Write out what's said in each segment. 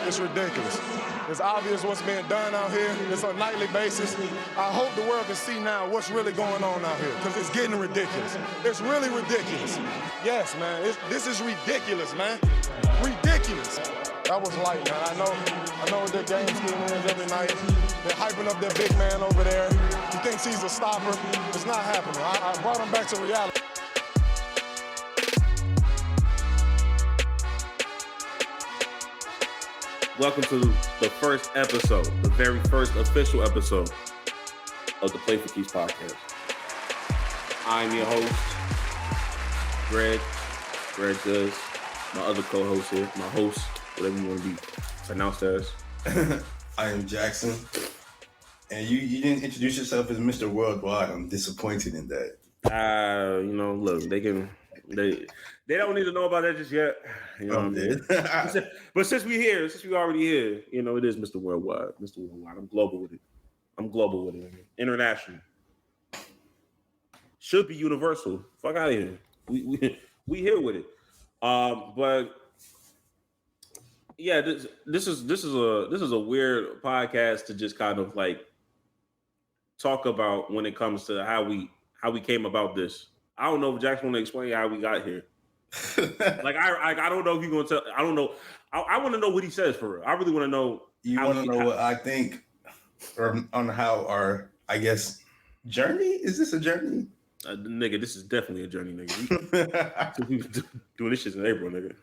It's ridiculous. It's obvious what's being done out here. It's on a nightly basis. I hope the world can see now what's really going on out here, because it's getting ridiculous. It's really ridiculous. Yes, man, this is ridiculous, man. Ridiculous. That was light, man. I know what their game scheme is every night. They're hyping up their big man over there. He thinks he's a stopper. It's not happening. I brought him back to reality. Welcome to the first episode, the very first official episode of the Play for Keys podcast. I'm your host, Greg does, my other co-host here, my host, whatever you want to be pronounced as. I am Jackson. And you didn't introduce yourself as Mr. Worldwide. I'm disappointed in that. Look, they don't need to know about that just yet. You know what I mean? But since we already here, it is Mr. Worldwide. Mr. Worldwide. I'm global with it. International. Should be universal. Fuck out of here. We here with it. But yeah, this is a weird podcast to just kind of like talk about when it comes to how we came about this. I don't know if Jackson want to explain how we got here. I don't know if you're gonna tell. I don't know. I want to know what he says for real. I really want to know. You want to know what I think, or on how our, I guess, journey? Is this a journey? Nigga, this is definitely a journey, nigga. We've been doing this shit in April, nigga.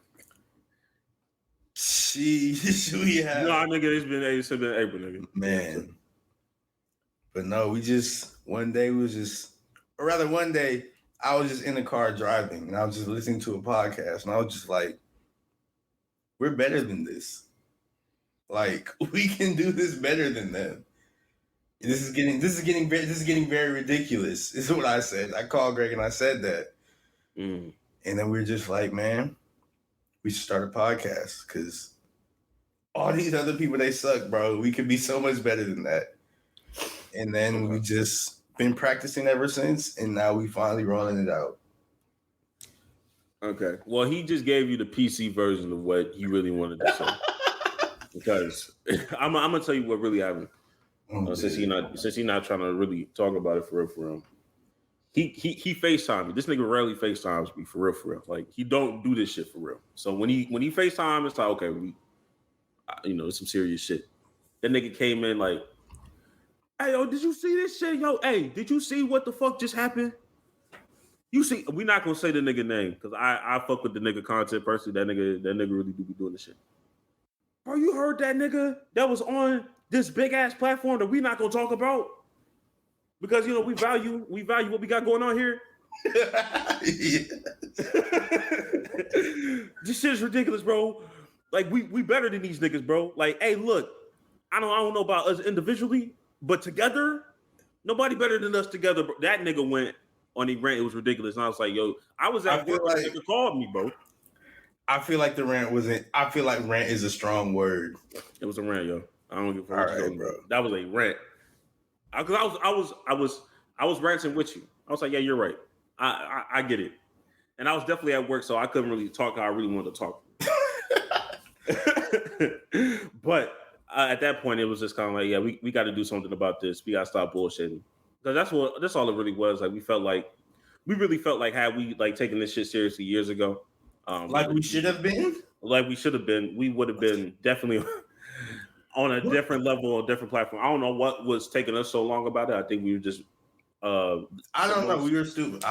We have. No, nigga, it's been April, nigga. Man. But no, one day I was just in the car driving and I was just listening to a podcast and I was just like, we're better than this. Like, we can do this better than them. This is getting very ridiculous. This is what I said. I called Greg and I said that. And then we were just like, man, we should start a podcast because all these other people, they suck, bro. We could be so much better than that. And then we just been practicing ever since, and now we finally rolling it out. Okay. Well, he just gave you the PC version of what he really wanted to say. Because I'm gonna tell you what really happened. Since he's not trying to really talk about it for real. He FaceTimed me. This nigga rarely FaceTimes me for real. Like, he don't do this shit for real. So when he FaceTime, it's like, okay, it's some serious shit. That nigga came in like, hey, yo, did you see this shit? Yo, hey, did you see what the fuck just happened? You see, we're not gonna say the nigga name because I fuck with the nigga content personally. That nigga really do be doing this shit. Bro, you heard that nigga that was on this big ass platform that we not gonna talk about because we value what we got going on here. This shit is ridiculous, bro. Like, we better than these niggas, bro. Like, hey, look, I don't know about us individually. But together, nobody better than us together. Bro. That nigga went on the rant. It was ridiculous. And I was like, yo, I was at work. Like, nigga called me, bro. I feel like rant is a strong word. It was a rant, yo. I don't give a fuck, bro. That was a rant. Because I was ranting with you. I was like, yeah, you're right. I get it. And I was definitely at work, so I couldn't really talk how I really wanted to talk. But at that point, it was just kind of like, yeah, we got to do something about this. We got to stop bullshitting. Because that's all it really was. Like, we really felt like had we like taken this shit seriously years ago. We should have been? Like we should have been. We would have been definitely on a different level, a different platform. I don't know what was taking us so long about it. I think we were just... I don't know. We were stupid.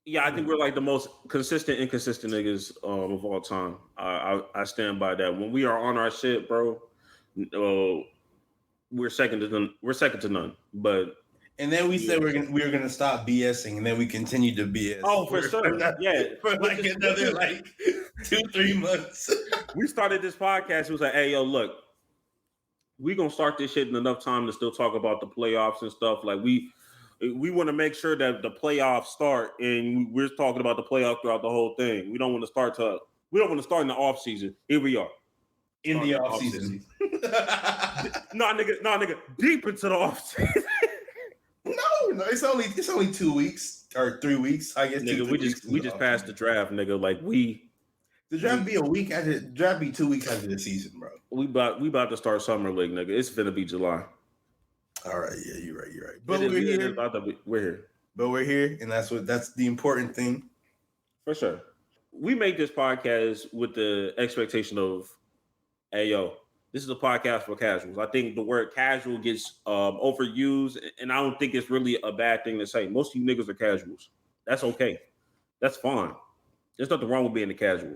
Yeah, I think we're like the most inconsistent niggas of all time. I stand by that. When we are on our shit, bro, we're second to none. But and then we said we were gonna stop BSing, and then we continued to BS. Oh, for sure. For like another 2-3 months. We started this podcast. It was like, hey, yo, look, we gonna start this shit in enough time to still talk about the playoffs and stuff. Like we want to make sure that the playoffs start, and we're talking about the playoff throughout the whole thing. We don't want to start in the off season. Here we are in the off season. Nah, nigga, deep into the off season. No, it's only 2 weeks or 3 weeks, I guess. Nigga, we just passed the draft, nigga. Like The draft be 2 weeks after the season, bro. We about to start summer league, nigga. It's finna be July. All right, yeah, you're right. But we're here. We're here. But we're here, and that's the important thing. For sure. We make this podcast with the expectation of, hey, yo, this is a podcast for casuals. I think the word casual gets overused, and I don't think it's really a bad thing to say. Most of you niggas are casuals. That's okay. That's fine. There's nothing wrong with being a casual.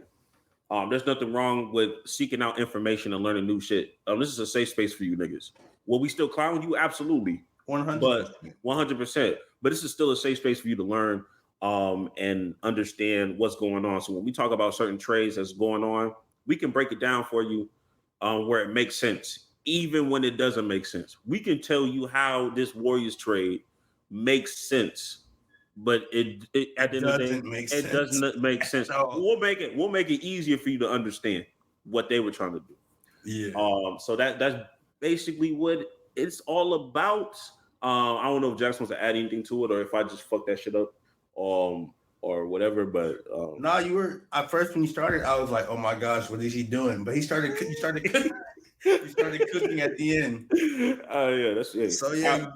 There's nothing wrong with seeking out information and learning new shit. This is a safe space for you niggas. Will we still clown you? Absolutely. 100%. But 100%. But this is still a safe space for you to learn and understand what's going on. So when we talk about certain trades that's going on, we can break it down for you where it makes sense, even when it doesn't make sense. We can tell you how this Warriors trade makes sense. But it at the end of the day, it doesn't make sense. No. We'll make it easier for you to understand what they were trying to do. Yeah. So that's basically what it's all about. I don't know if Jackson wants to add anything to it or if I just fucked that shit up, or whatever. But no, you were at first when you started. I was like, oh my gosh, what is he doing? But he started cooking. You started cooking at the end. Oh yeah, that's it. So yeah,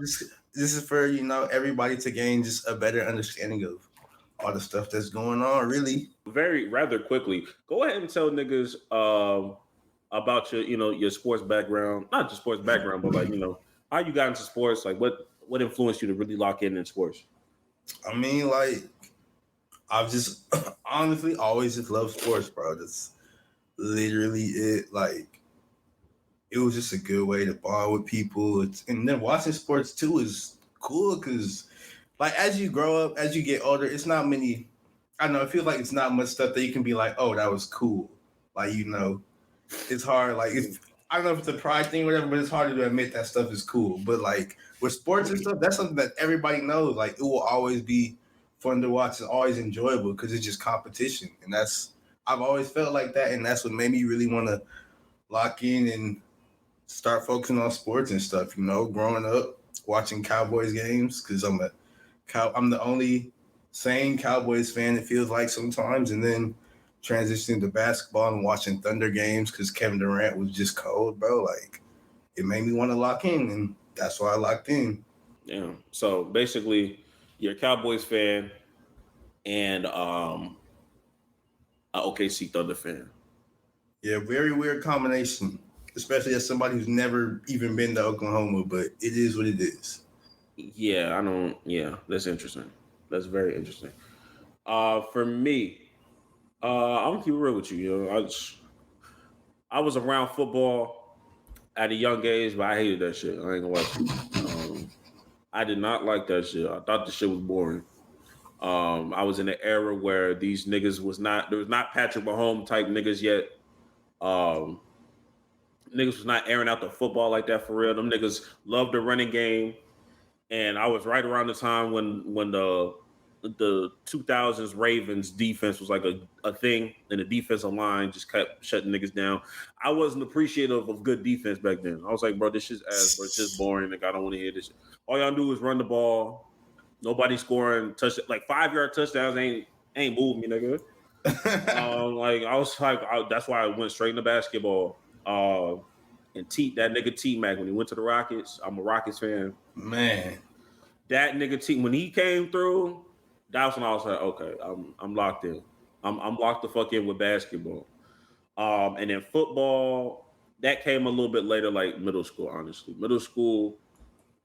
this is for everybody to gain just a better understanding of all the stuff that's going on. Really, rather quickly, go ahead and tell niggas about your sports background, not just sports background, but like how you got into sports, like what influenced you to really lock in sports. I mean, like I've just honestly always just loved sports, bro. That's literally it. Like. It was just a good way to bond with people. And then watching sports too is cool because, like, as you grow up, as you get older, it's not many. I don't know. It feels like it's not much stuff that you can be like, oh, that was cool. Like, it's hard. Like, I don't know if it's a pride thing or whatever, but it's hard to admit that stuff is cool. But like with sports and stuff, that's something that everybody knows. Like, it will always be fun to watch and always enjoyable because it's just competition. And I've always felt like that, and that's what made me really want to lock in and start focusing on sports and stuff, growing up, watching Cowboys games, because I'm the only sane Cowboys fan it feels like sometimes, and then transitioning to basketball and watching Thunder games because Kevin Durant was just cold, bro. Like, it made me want to lock in, and that's why I locked in. Yeah. So basically, you're a Cowboys fan and an OKC Thunder fan. Yeah, very weird combination. Especially as somebody who's never even been to Oklahoma, but it is what it is. Yeah, that's interesting. That's very interesting. For me, I'm gonna keep it real with you. I was around football at a young age, but I hated that shit. I ain't gonna lie. I did not like that shit. I thought the shit was boring. I was in an era where these niggas there was not Patrick Mahomes type niggas yet. Niggas was not airing out the football like that for real. Them niggas loved the running game. And I was right around the time when the 2000s Ravens defense was like a thing, and the defensive line just kept shutting niggas down. I wasn't appreciative of good defense back then. I was like, bro, this shit's ass, bro. It's just boring. Like, I don't want to hear this shit. All y'all do is run the ball. Nobody scoring like 5-yard touchdowns ain't moving me, nigga. Like I was like, that's why I went straight into basketball. And that nigga T-Mac, when he went to the Rockets, I'm a Rockets fan. Man. That nigga T, when he came through, that's when I was like, okay, I'm locked in. I'm locked the fuck in with basketball. And then football, that came a little bit later, like middle school, honestly. Middle school,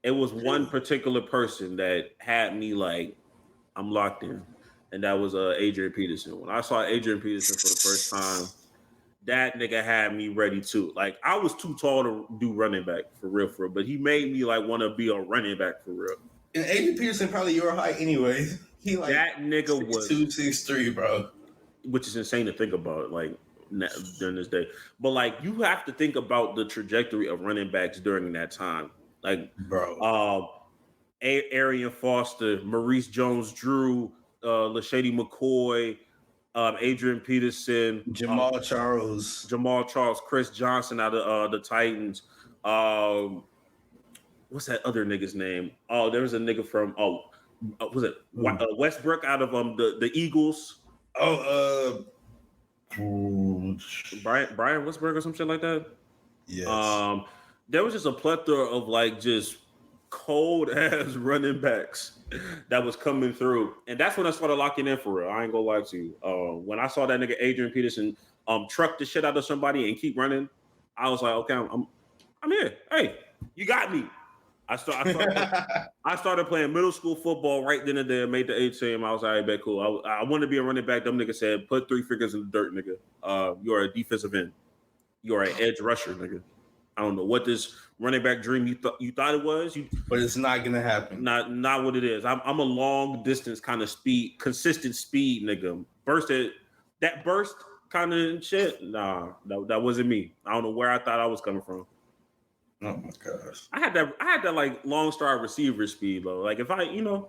it was one particular person that had me like, I'm locked in. And that was Adrian Peterson. When I saw Adrian Peterson for the first time, that nigga had me ready too. Like, I was too tall to do running back for real, but he made me like want to be a running back for real. And Adrian Peterson probably your height anyway. He like that nigga 6'2", was 6'3", bro. Which is insane to think about, like during this day. But like, you have to think about the trajectory of running backs during that time. Like, bro, Arian Foster, Maurice Jones-Drew, Lashady McCoy, Adrian Peterson, Jamal Charles, Chris Johnson out of the Titans. What's that other nigga's name? Oh, there was a nigga from was it Westbrook out of the Eagles? Oh, Brian Westberg or some shit like that. Yes. There was just a plethora of like just cold ass running backs that was coming through, and that's when I started locking in for real. I ain't gonna lie to you. When I saw that nigga Adrian Peterson truck the shit out of somebody and keep running, I was like, okay, I'm here. Hey, you got me. I started playing middle school football right then and there. Made the A team. I was like, all right, bet cool. I wanted to be a running back. Them niggas said, put 3 figures in the dirt, nigga. You're a defensive end. You're an edge rusher, nigga. I don't know what this running back dream you thought it was, but it's not gonna happen. Not what it is. I'm a long distance kind of speed, consistent speed, nigga. That burst kind of shit. Nah, that wasn't me. I don't know where I thought I was coming from. Oh my gosh. I had that like long star receiver speed though. Like if I juke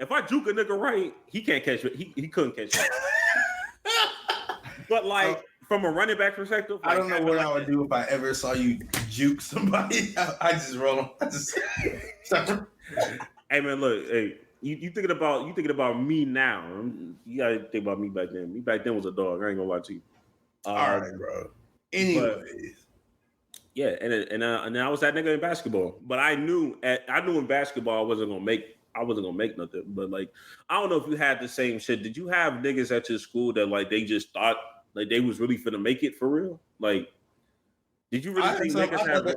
a nigga right, he can't catch it. He couldn't catch it. But like from a running back perspective, I don't know what I would do if I ever saw you juke somebody. I just roll them. Hey man, look, hey, you thinking about me now? You gotta think about me back then. Me back then was a dog. I ain't gonna lie to you. All right, bro. Anyways. Yeah, and I was that nigga in basketball, but I knew in basketball I wasn't gonna make nothing. But like, I don't know if you had the same shit. Did you have niggas at your school that like they just thought like they was really finna make it for real? Like, did you really think niggas had?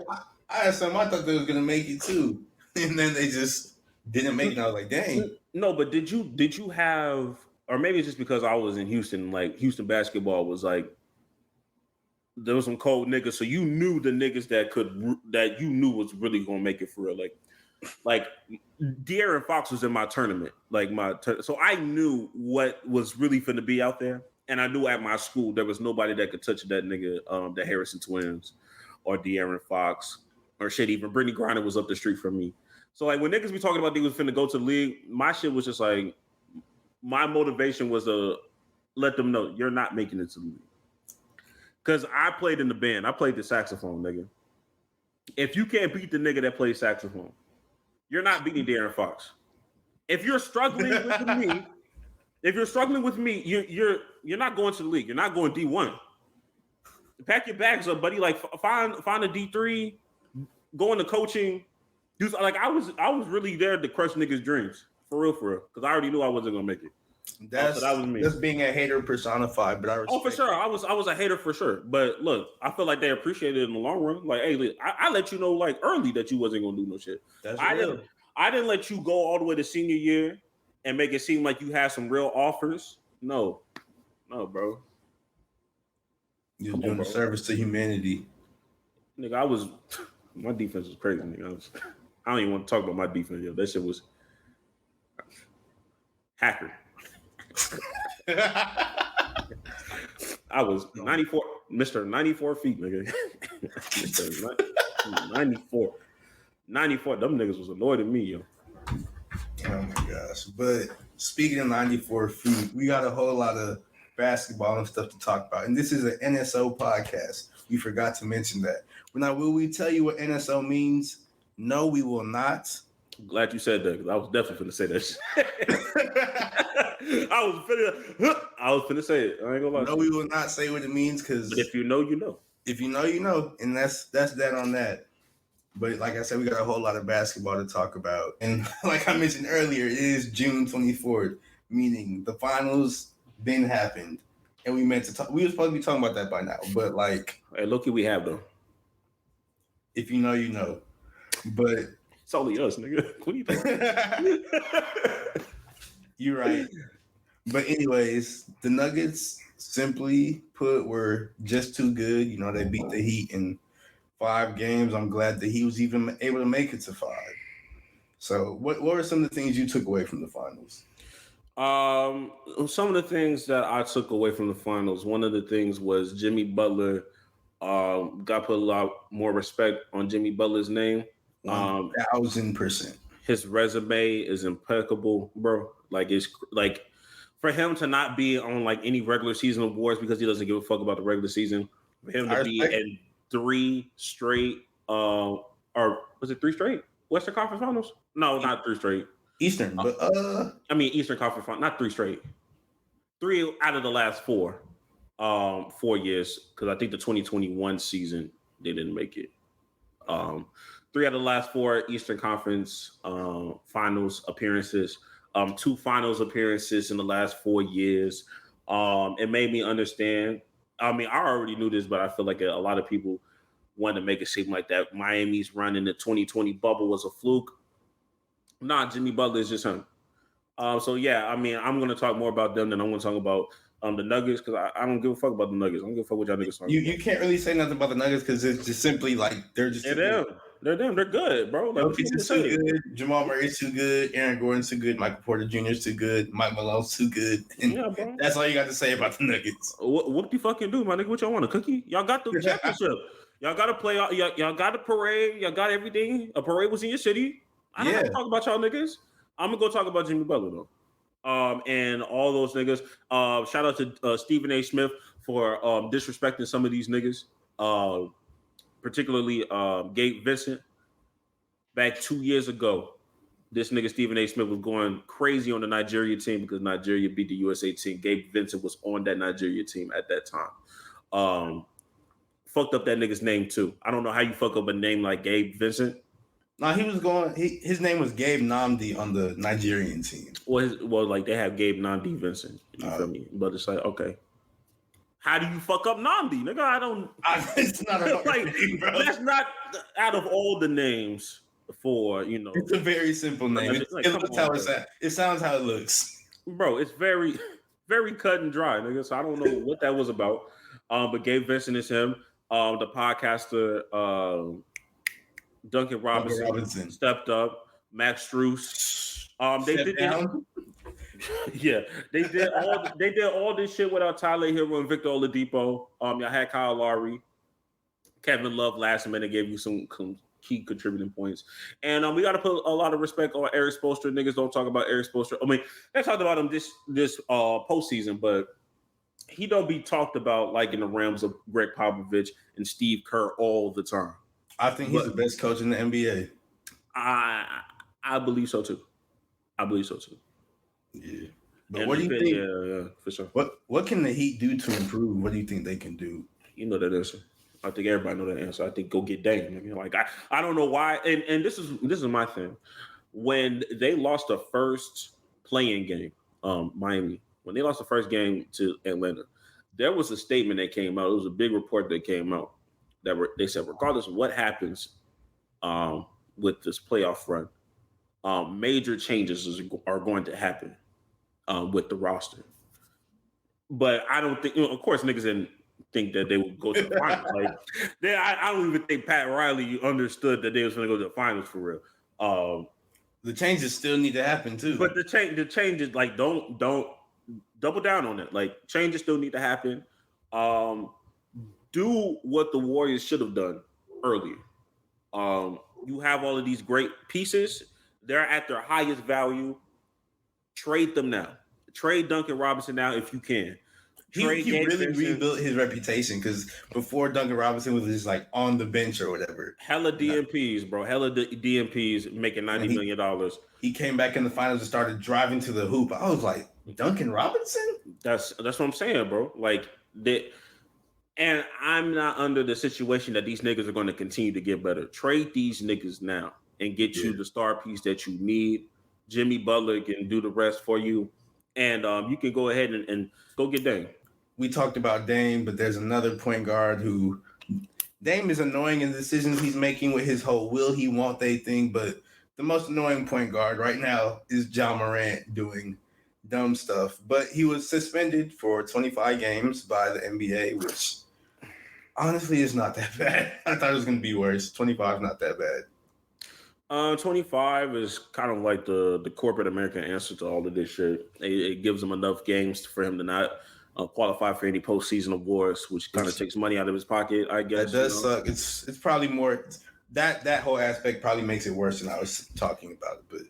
I had some. I thought they was gonna make it too, and then they just didn't make it. And I was like, dang. No, but did you have? Or maybe it's just because I was in Houston. Like Houston basketball was like. There was some cold niggas, so you knew the niggas that you knew was really gonna make it for real. Like De'Aaron Fox was in my tournament, so I knew what was really finna be out there, and I knew at my school there was nobody that could touch that nigga, the Harrison twins, or De'Aaron Fox, or shit. Even Brittany Griner was up the street from me. So like when niggas be talking about they was finna go to the league, my shit was just like my motivation was to let them know you're not making it to the league. Because I played in the band. I played the saxophone, nigga. If you can't beat the nigga that plays saxophone, you're not beating De'Aaron Fox. If you're struggling with me, you're not going to the league. You're not going D1. Pack your bags up, buddy. Like find a D3, go into coaching. Like I was really there to crush niggas' dreams. For real. Because I already knew I wasn't gonna make it. That was me. That's being a hater personified, but I respect. Oh, for sure. I was a hater for sure. But look, I feel like they appreciated it in the long run. Like, hey, look, I let you know like early that you wasn't gonna do no shit. I didn't let you go all the way to senior year and make it seem like you had some real offers. No, bro. You're doing a service to humanity. Nigga, my defense was crazy, nigga. I don't even want to talk about my defense, yo. That shit was hacker. I was 94, Mr. 94 feet, nigga. Mr. 94. 94. Them niggas was annoyed at me, yo. Oh my gosh. But speaking of 94 feet, we got a whole lot of basketball and stuff to talk about. And this is an NSO podcast. We forgot to mention that. Now, will we tell you what NSO means? No, we will not. I'm glad you said that because I was definitely finna say that shit. I was finna say it. I ain't gonna lie. No, we will not say what it means because. But if you know, you know. If you know, you know, and that's that on that. But like I said, we got a whole lot of basketball to talk about, and like I mentioned earlier, it is June 24th, meaning the finals then happened, and we meant to talk. We were supposed to be talking about that by now, but like, hey, look who we have though. If you know, you know. But it's only us, nigga. What do you think? You're right. But anyways, the Nuggets, simply put, were just too good. You know, they beat the Heat in 5 games. I'm glad that he was even able to make it to 5. So what were some of the things you took away from the finals? Some of the things that I took away from the finals, one of the things was Jimmy Butler. Got to put a lot more respect on Jimmy Butler's name. 1,000%. His resume is impeccable, bro. Like it's like for him to not be on like any regular season awards because he doesn't give a fuck about the regular season. For him to be in 3 straight, or was it 3 straight Western Conference Finals? No, not 3 straight. Eastern, but I mean Eastern Conference Finals, not 3 straight. 3 out of the last 4. 4 years, because I think the 2021 season they didn't make it. 3 out of the last 4 Eastern Conference finals appearances, 2 finals appearances in the last 4 years. It made me understand. I mean, I already knew this, but I feel like a lot of people wanted to make it seem like that Miami's run in the 2020 bubble was a fluke. Nah, Jimmy Butler is just him. So yeah, I mean, I'm going to talk more about them than I'm going to talk about the Nuggets, because I don't give a fuck about the Nuggets. I don't give a fuck what y'all niggas talking about. You can't really say nothing about the Nuggets because it's just simply like they're just. They're them. They're them. They're good, bro. Like, Jokic is too good. Jamal Murray's too good. Aaron Gordon's too good. Michael Porter Jr. is too good. Mike Malone's too good. And yeah, bro. That's all you got to say about the Nuggets. What you fucking do, my nigga? What y'all want, a cookie? Y'all got the championship. Y'all got to play. Y'all got a parade. Y'all got everything. A parade was in your city. I don't have to talk about y'all niggas. I'm gonna go talk about Jimmy Butler though. And all those niggas. Shout out to Stephen A. Smith for disrespecting some of these niggas. Particularly Gabe Vincent. Back 2 years ago, this nigga Stephen A. Smith was going crazy on the Nigeria team because Nigeria beat the USA team. Gabe Vincent was on that Nigeria team at that time. Fucked up that nigga's name too. I don't know how you fuck up a name like Gabe Vincent. No, he was going. His name was Gabe Namdi on the Nigerian team. Well, like they have Gabe Namdi Vincent. You feel me? But it's like, okay, how do you fuck up Namdi, nigga? I don't. It's not a like name, bro. That's not out of all the names for It's a very simple name. It sounds how it looks, bro. It's very, very cut and dry, nigga. So I don't know what that was about. But Gabe Vincent is him. The podcaster. Duncan Robinson stepped up. Max Strus. They did all this shit without Tyler Hero and Victor Oladipo. Y'all had Kyle Lowry, Kevin Love last minute gave you some key contributing points, and we got to put a lot of respect on Eric Spoelstra. Niggas don't talk about Eric Spoelstra. I mean, they talked about him this postseason, but he don't be talked about like in the realms of Greg Popovich and Steve Kerr all the time. I think he's the best coach in the NBA. I believe so too. Yeah. But what do you think? Yeah, for sure. What can the Heat do to improve? What do you think they can do? You know that answer. I think everybody know that answer. I think go get Dame. I mean, like I don't know why. And this is my thing. When they lost the first play-in game, Miami, when they lost the first game to Atlanta, there was a statement that came out. It was a big report that came out. They said, regardless of what happens with this playoff run, major changes are going to happen with the roster. But I don't think, of course, niggas didn't think that they would go to the finals. Like, I don't even think Pat Riley understood that they was going to go to the finals for real. The changes still need to happen too. But the changes, like, don't double down on it. Like, changes still need to happen. Do what the Warriors should have done earlier. You have all of these great pieces. They're at their highest value. Trade them now. Trade Duncan Robinson now if you can. He really rebuilt his reputation because before Duncan Robinson was just like on the bench or whatever. Hella DMPs, bro. Hella DMPs making $90 million. He came back in the finals and started driving to the hoop. I was like, Duncan Robinson? That's what I'm saying, bro. Like that. And I'm not under the situation that these niggas are going to continue to get better. Trade these niggas now and get you the star piece that you need. Jimmy Butler can do the rest for you. And you can go ahead and go get Dame. We talked about Dame, but there's another point guard who Dame is annoying in the decisions he's making with his whole will he won't they thing. But the most annoying point guard right now is Ja Morant doing dumb stuff. But he was suspended for 25 games by the NBA, which honestly is not that bad. I thought it was going to be worse. 25 is not that bad. 25 is kind of like the corporate American answer to all of this shit. It gives him enough games for him to not qualify for any postseason awards, which kind of takes money out of his pocket, I guess. That does suck. It's probably more that whole aspect probably makes it worse than I was talking about it. But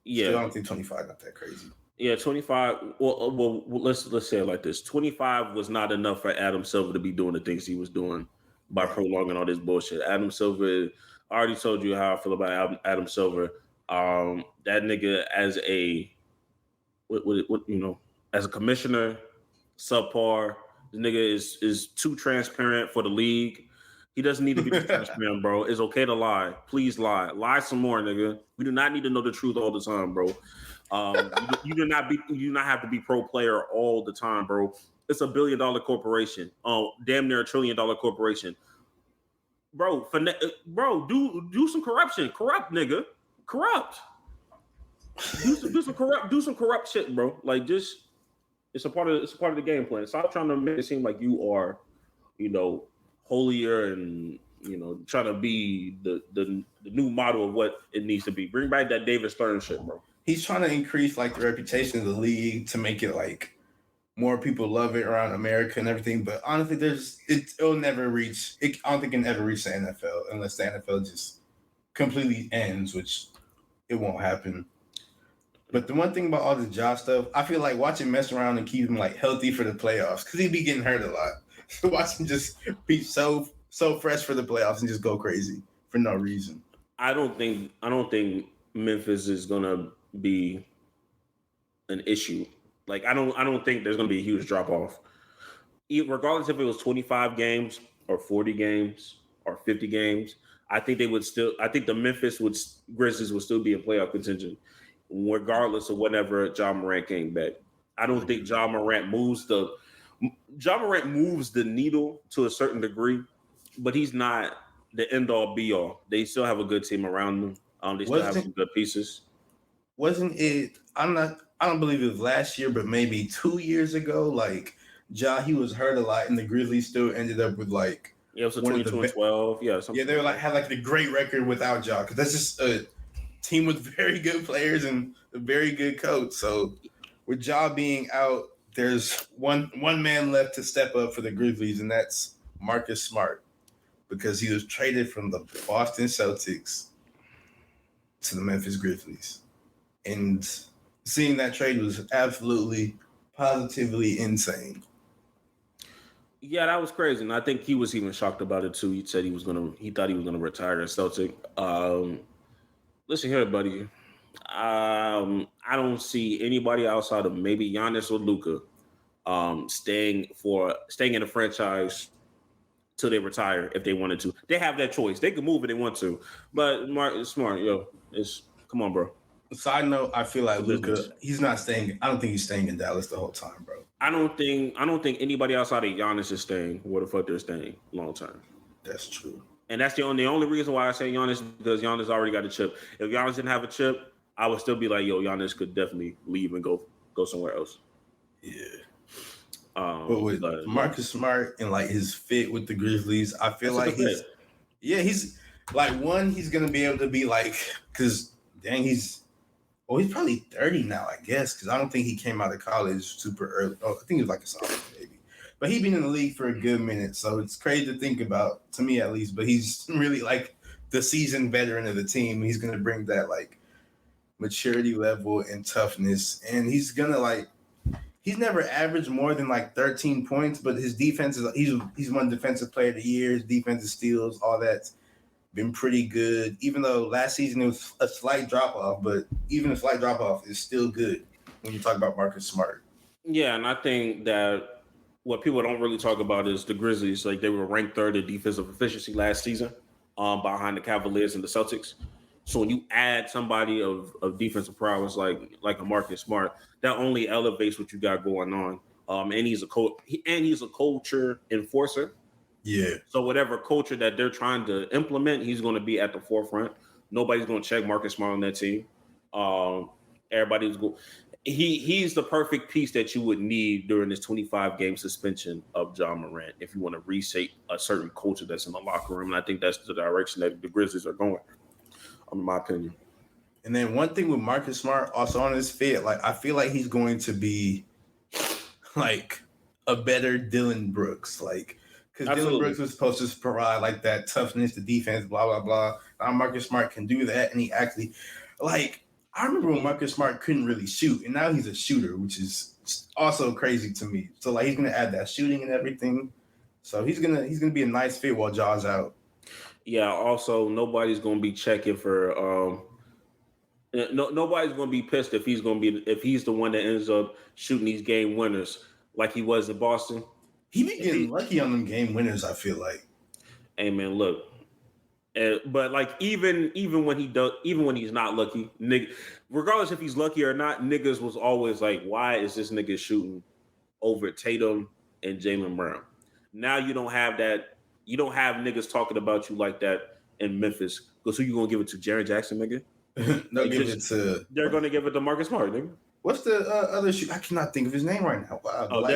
still, I don't think 25 not that crazy. Yeah, 25. Well, let's say it like this: 25 was not enough for Adam Silver to be doing the things he was doing by prolonging all this bullshit. Adam Silver. I already told you how I feel about Adam Silver. That nigga as a as a commissioner, subpar. This nigga is too transparent for the league. He doesn't need to be this transparent, bro. It's okay to lie. Please lie. Lie some more, nigga. We do not need to know the truth all the time, bro. You do not have to be pro player all the time, bro. It's $1 billion corporation. Damn near $1 trillion corporation. Bro, do some corruption. Corrupt, nigga. Corrupt. Do some corrupt shit, bro. Like just it's a part of the game plan. Stop trying to make it seem like you are, holier and trying to be the new model of what it needs to be. Bring back that David Stern shit, bro. He's trying to increase like the reputation of the league to make it like more people love it around America and everything. But honestly, it'll never reach. I don't think it can ever reach the NFL unless the NFL just completely ends, which it won't happen. But the one thing about all this Ja stuff, I feel like watching mess around and keep him like healthy for the playoffs because he'd be getting hurt a lot. So watch him just be so fresh for the playoffs and just go crazy for no reason. I don't think Memphis is gonna be an issue. Like I don't think there's gonna be a huge drop off. Regardless if it was 25 games or 40 games or 50 games, I think the Memphis Grizzlies would still be in playoff contention, regardless of whenever Ja Morant came back. I don't think Ja Morant moves the needle to a certain degree, but he's not the end all be all. They still have a good team around them. They still have some good pieces. Wasn't it? I don't believe it was last year, but maybe 2 years ago. Like he was hurt a lot, and the Grizzlies still ended up with like it was a 22 and 12. Yeah, they were had like the great record without Ja because that's just a team with very good players and a very good coach. So with Ja being out, there's one man left to step up for the Grizzlies, and that's Marcus Smart because he was traded from the Boston Celtics to the Memphis Grizzlies. And seeing that trade was absolutely, positively insane. Yeah, that was crazy. And I think he was even shocked about it too. He said he thought he was gonna retire as Celtic. Listen here, buddy. I don't see anybody outside of maybe Giannis or Luka staying in the franchise till they retire if they wanted to. They have that choice. They can move if they want to. But Mark is smart, come on, bro. Side note, I feel like Luka, he's not staying. I don't think he's staying in Dallas the whole time, bro. I don't think anybody outside of Giannis is staying where the fuck they're staying long term. That's true. And that's the only reason why I say Giannis because Giannis already got a chip. If Giannis didn't have a chip, I would still be like, Giannis could definitely leave and go somewhere else. Yeah. But with Marcus Smart and like his fit with the Grizzlies, I feel like he's like he's gonna be able to be like because he's probably 30 now, I guess, because I don't think he came out of college super early. Oh, I think he was like a sophomore, maybe. But he's been in the league for a good minute, so it's crazy to think about, to me at least. But he's really like the seasoned veteran of the team. He's going to bring that like maturity level and toughness, and he's going to he's never averaged more than like 13 points, but his defense is he's won Defensive Player of the Year, his defensive steals, all that's been pretty good. Even though last season it was a slight drop off, but even a slight drop off is still good when you talk about Marcus Smart. Yeah, and I think that what people don't really talk about is the Grizzlies. Like they were ranked third in defensive efficiency last season, behind the Cavaliers and the Celtics. So when you add somebody of defensive prowess like a Marcus Smart, that only elevates what you got going on. And he's a coach, and he's a culture enforcer. Yeah. So whatever culture that they're trying to implement, he's going to be at the forefront. Nobody's going to check Marcus Smart on that team. Everybody's going. He's the perfect piece that you would need during this 25-game suspension of Ja Morant if you want to reshape a certain culture that's in the locker room. And I think that's the direction that the Grizzlies are going, in my opinion. And then one thing with Marcus Smart, also on his fit, like I feel like he's going to be like a better Dylan Brooks, like. Because Dylan Brooks was supposed to provide like that toughness, the defense, blah, blah, blah. Now Marcus Smart can do that. And he actually, like, I remember when Marcus Smart couldn't really shoot. And now he's a shooter, which is also crazy to me. So, like, he's going to add that shooting and everything. So he's gonna be a nice fit while Ja's out. Yeah, also, nobody's going to be checking for nobody's going to be pissed if he's the one that ends up shooting these game winners like he was in Boston. He be getting lucky on them game winners, I feel like. Hey man, look. But like even when he's not lucky, nigga, regardless if he's lucky or not, niggas was always like, why is this nigga shooting over Tatum and Jaylen Brown? Now you don't have that. You don't have niggas talking about you like that in Memphis. Because who you gonna give it to? Jaren Jackson, nigga? They're gonna give it to Marcus Smart, nigga. What's the other shoot? I cannot think of his name right now. Wow. Oh,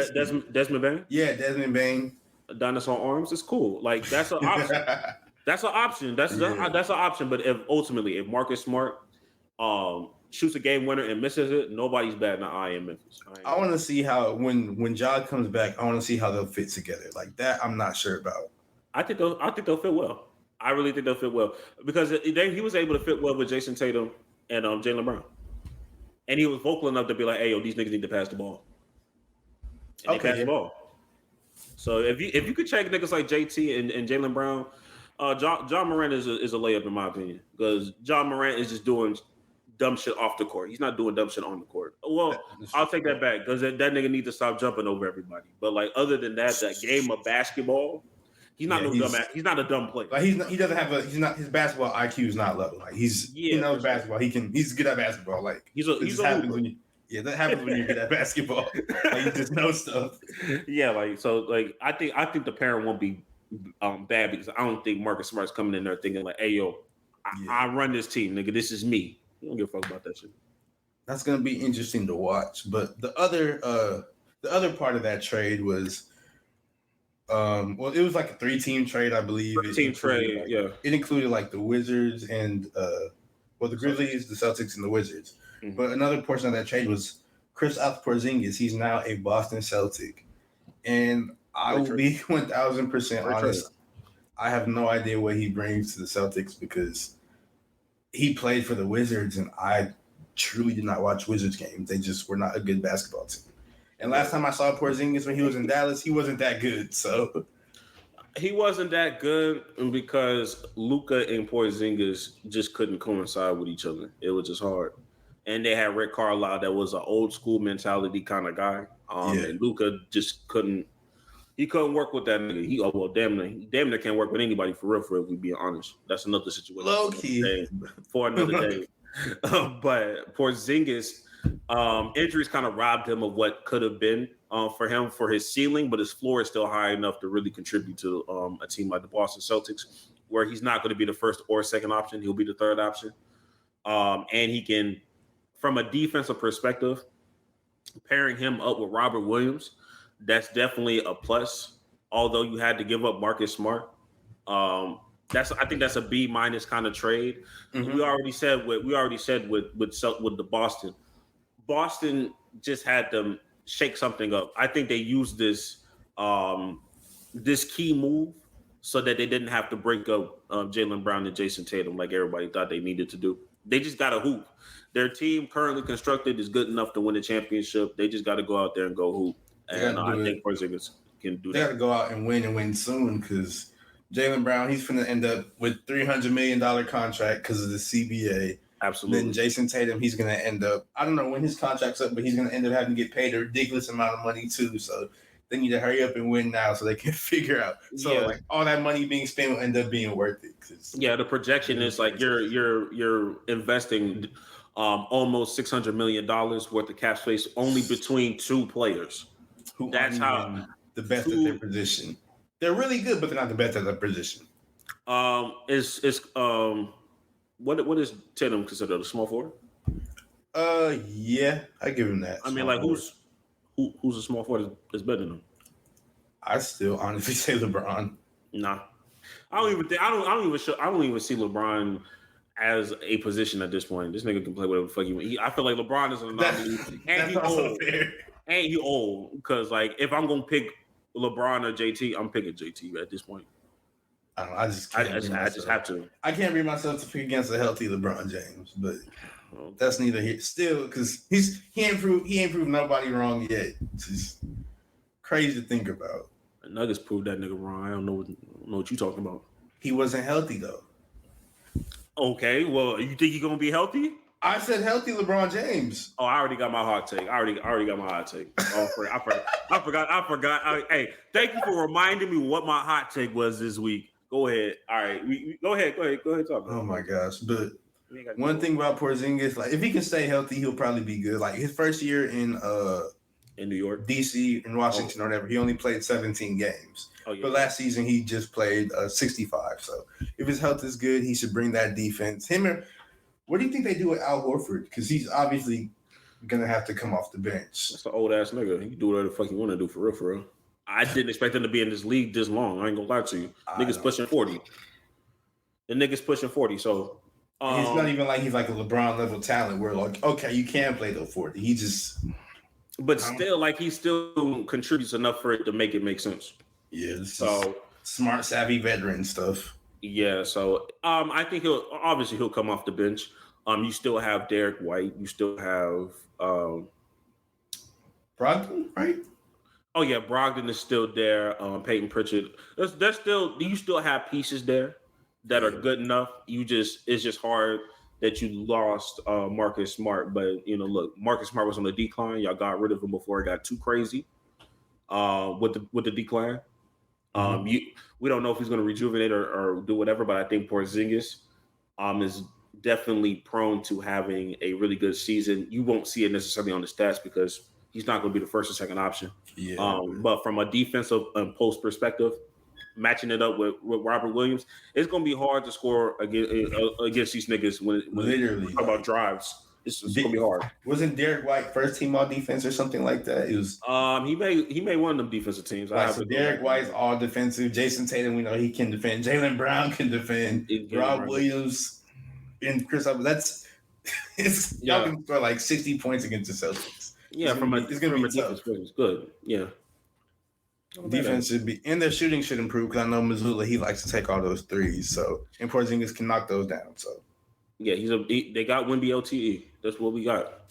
Desmond Bain? Yeah, Desmond Bain. Dinosaur arms is cool. Like that's an option. That's an option. That's an option. But if Marcus Smart shoots a game winner and misses it, nobody's batting an eye in Memphis. I want to see how when Ja comes back, I want to see how they'll fit together. Like that, I'm not sure about. I think they'll fit well. I really think they'll fit well because he was able to fit well with Jason Tatum and Jaylen Brown, and he was vocal enough to be like, "Hey, yo, these niggas need to pass the ball." And they pass the ball. So if you could check niggas like JT and Jaylen Brown, Ja Morant is a layup in my opinion because Ja Morant is just doing dumb shit off the court. He's not doing dumb shit on the court. Well, I'll take that back because that nigga needs to stop jumping over everybody. But like other than that game of basketball, he's not He's not a dumb player. Like he doesn't have his basketball IQ is not level. Like he knows basketball. He's good at basketball. Like that happens when you're good at basketball. Like you just know stuff. Yeah, like so like I think the parent won't be bad because I don't think Marcus Smart's coming in there thinking like, hey yo, I run this team, nigga. This is me. You don't give a fuck about that shit. That's gonna be interesting to watch. But the other part of that trade was it was like a 3-team trade, I believe. Yeah. It included like the Wizards and the Grizzlies, the Celtics, and the Wizards. Mm-hmm. But another portion of that trade was Kristaps Porzingis. He's now a Boston Celtic. And I will be 1,000% honest. I have no idea what he brings to the Celtics because he played for the Wizards, and I truly did not watch Wizards games. They just were not a good basketball team. And last time I saw Porzingis when he was in Dallas, he wasn't that good. So he wasn't that good because Luka and Porzingis just couldn't coincide with each other. It was just hard. And they had Rick Carlisle that was an old school mentality kind of guy. And Luka just couldn't work with that nigga. Damn near can't work with anybody for real, if we be honest. That's another situation. Low key. For another day. But Porzingis, injuries kind of robbed him of what could have been for him for his ceiling, but his floor is still high enough to really contribute to a team like the Boston Celtics, where he's not going to be the first or second option. He'll be the third option. And he can, from a defensive perspective, pairing him up with Robert Williams, that's definitely a plus. Although you had to give up Marcus Smart, I think that's a B- kind of trade. Mm-hmm. We already said with the Boston. Boston just had to shake something up. I think they used this key move so that they didn't have to break up Jaylen Brown and Jason Tatum like everybody thought they needed to do. They just got to hoop. Their team currently constructed is good enough to win a championship. They just got to go out there and go hoop. And I think Porzingis can do that. They got to go out and win soon because Jaylen Brown, he's going to end up with $300 million contract because of the CBA. Absolutely. Then Jason Tatum, he's going to end up, I don't know when his contract's up, but he's going to end up having to get paid a ridiculous amount of money too. So they need to hurry up and win now so they can figure out. So like all that money being spent will end up being worth it. The projection is like you're investing almost $600 million worth of cap space only between two players. That's how the best at their position. They're really good, but they're not the best at their position. What is Tatum considered, a small forward? Yeah, I give him that. I mean, like who's a small forward that's better than him? I still honestly say LeBron. Nah, I don't even see LeBron as a position at this point. This nigga can play whatever the fuck he wants. I feel like LeBron is an anomaly, and he's old. Fair. And he old because like if I'm gonna pick LeBron or JT, I'm picking JT at this point. I don't know. I just have to. I can't bring myself to pick against a healthy LeBron James, but that's neither here. Still, because he ain't proved nobody wrong yet. It's just crazy to think about. The Nuggets proved that nigga wrong. I don't know what you talking about. He wasn't healthy though. Okay, well, you think he's gonna be healthy? I said healthy LeBron James. Oh, I already got my hot take. I already got my hot take. Oh, I forgot. Hey, thank you for reminding me what my hot take was this week. Go ahead. All right, go ahead. Talk. Oh my gosh! But one thing about Porzingis, like if he can stay healthy, he'll probably be good. Like his first year in New York, DC, and Washington or whatever, he only played 17 games. Oh, yeah. But last season he just played 65. So if his health is good, he should bring that defense. What do you think they do with Al Horford? Because he's obviously gonna have to come off the bench. That's an old ass nigga. He can do whatever the fuck he want to do for real. I didn't expect him to be in this league this long. I ain't gonna lie to you. Niggas pushing 40. The nigga's pushing 40. So it's not even like he's like a LeBron level talent where like, okay, you can play the 40. He just but still like he still contributes enough for it to make it make sense. Yeah, so smart, savvy veteran stuff. Yeah, so I think he'll come off the bench. You still have Derek White. You still have Brogdon, right? Oh yeah, Brogdon is still there. Peyton Pritchard. You still have pieces there that are good enough. It's just hard that you lost Marcus Smart. But look, Marcus Smart was on the decline. Y'all got rid of him before it got too crazy. With the decline. We don't know if he's going to rejuvenate or do whatever, but I think Porzingis is definitely prone to having a really good season. You won't see it necessarily on the stats because he's not going to be the first or second option. Yeah. But from a defensive post perspective, matching it up with Robert Williams, it's going to be hard to score against these niggas when literally talk about drives. It's gonna be hard. Wasn't Derek White first team all defense or something like that? It was. He made one of them defensive teams. Right, so Derek White's all defensive. Jason Tatum, we know he can defend. Jaylen Brown can defend. Rob Williams and Chris. Y'all can score like 60 points against the Celtics. Yeah, it's gonna be defense. It's good. Yeah. Defense should be, and their shooting should improve because I know Missoula, he likes to take all those threes. So, and Porzingis can knock those down. So. Yeah, they got Wemby LTE. That's what we got.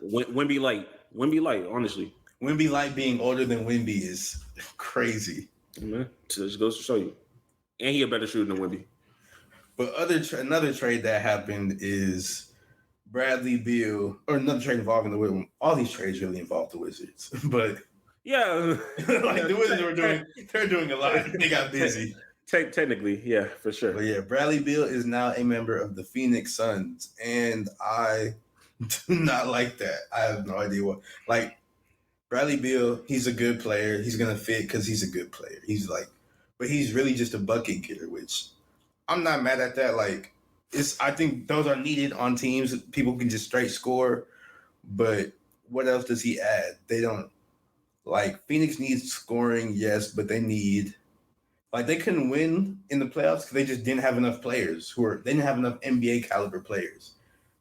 Wemby light, honestly. Wemby light being older than Wemby is crazy. Man, just goes to show you. And he a better shooter than Wemby. But another trade that happened is Bradley Beal, or another trade involving the Wizards. All these trades really involve the Wizards. But yeah. like the Wizards they're doing a lot. They got busy. Technically, yeah, for sure. But yeah, Bradley Beal is now a member of the Phoenix Suns, and I do not like that. I have no idea what. Like, Bradley Beal, he's a good player. He's gonna fit because he's a good player. But he's really just a bucket getter, which I'm not mad at that. Like, I think those are needed on teams. People can just straight score, but what else does he add? They don't. Like, Phoenix needs scoring, yes, but they need. Like, they couldn't win in the playoffs because they just didn't have enough players they didn't have enough NBA caliber players.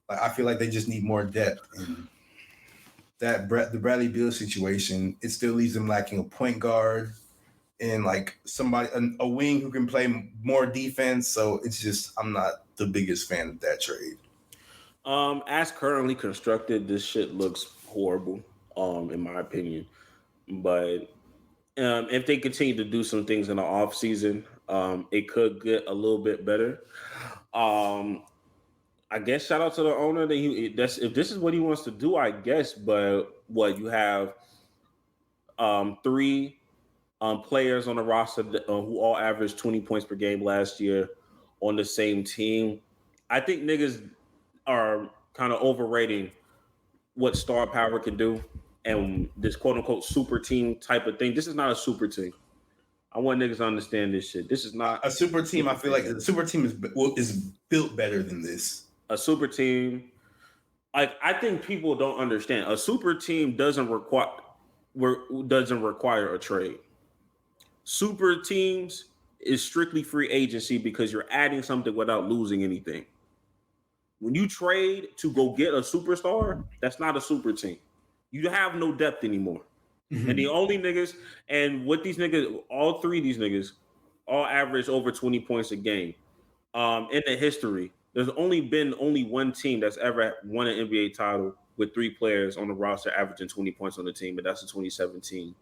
Like, I feel like they just need more depth. And the Bradley Beal situation, it still leaves them lacking a point guard and like a wing who can play more defense. So it's just, I'm not the biggest fan of that trade. As currently constructed, this shit looks horrible, in my opinion. But if they continue to do some things in the off season, it could get a little bit better. I guess shout out to the owner that if this is what he wants to do, I guess. But what you have, 3 players on the roster who all averaged 20 points per game last year on the same team. I think niggas are kind of overrating what star power can do. And this quote unquote super team type of thing. This is not a super team. I want niggas to understand this shit. This is not a super team. I feel like the super team is built better than this. A super team. Like, I think people don't understand. A super team doesn't require a trade. Super teams is strictly free agency because you're adding something without losing anything. When you trade to go get a superstar, that's not a super team. You have no depth anymore. Mm-hmm. And the only niggas, and what these niggas, all 3 of these niggas, all average over 20 points a game. In the history, there's only been one team that's ever won an NBA title with 3 players on the roster averaging 20 points on the team, and that's the 2017,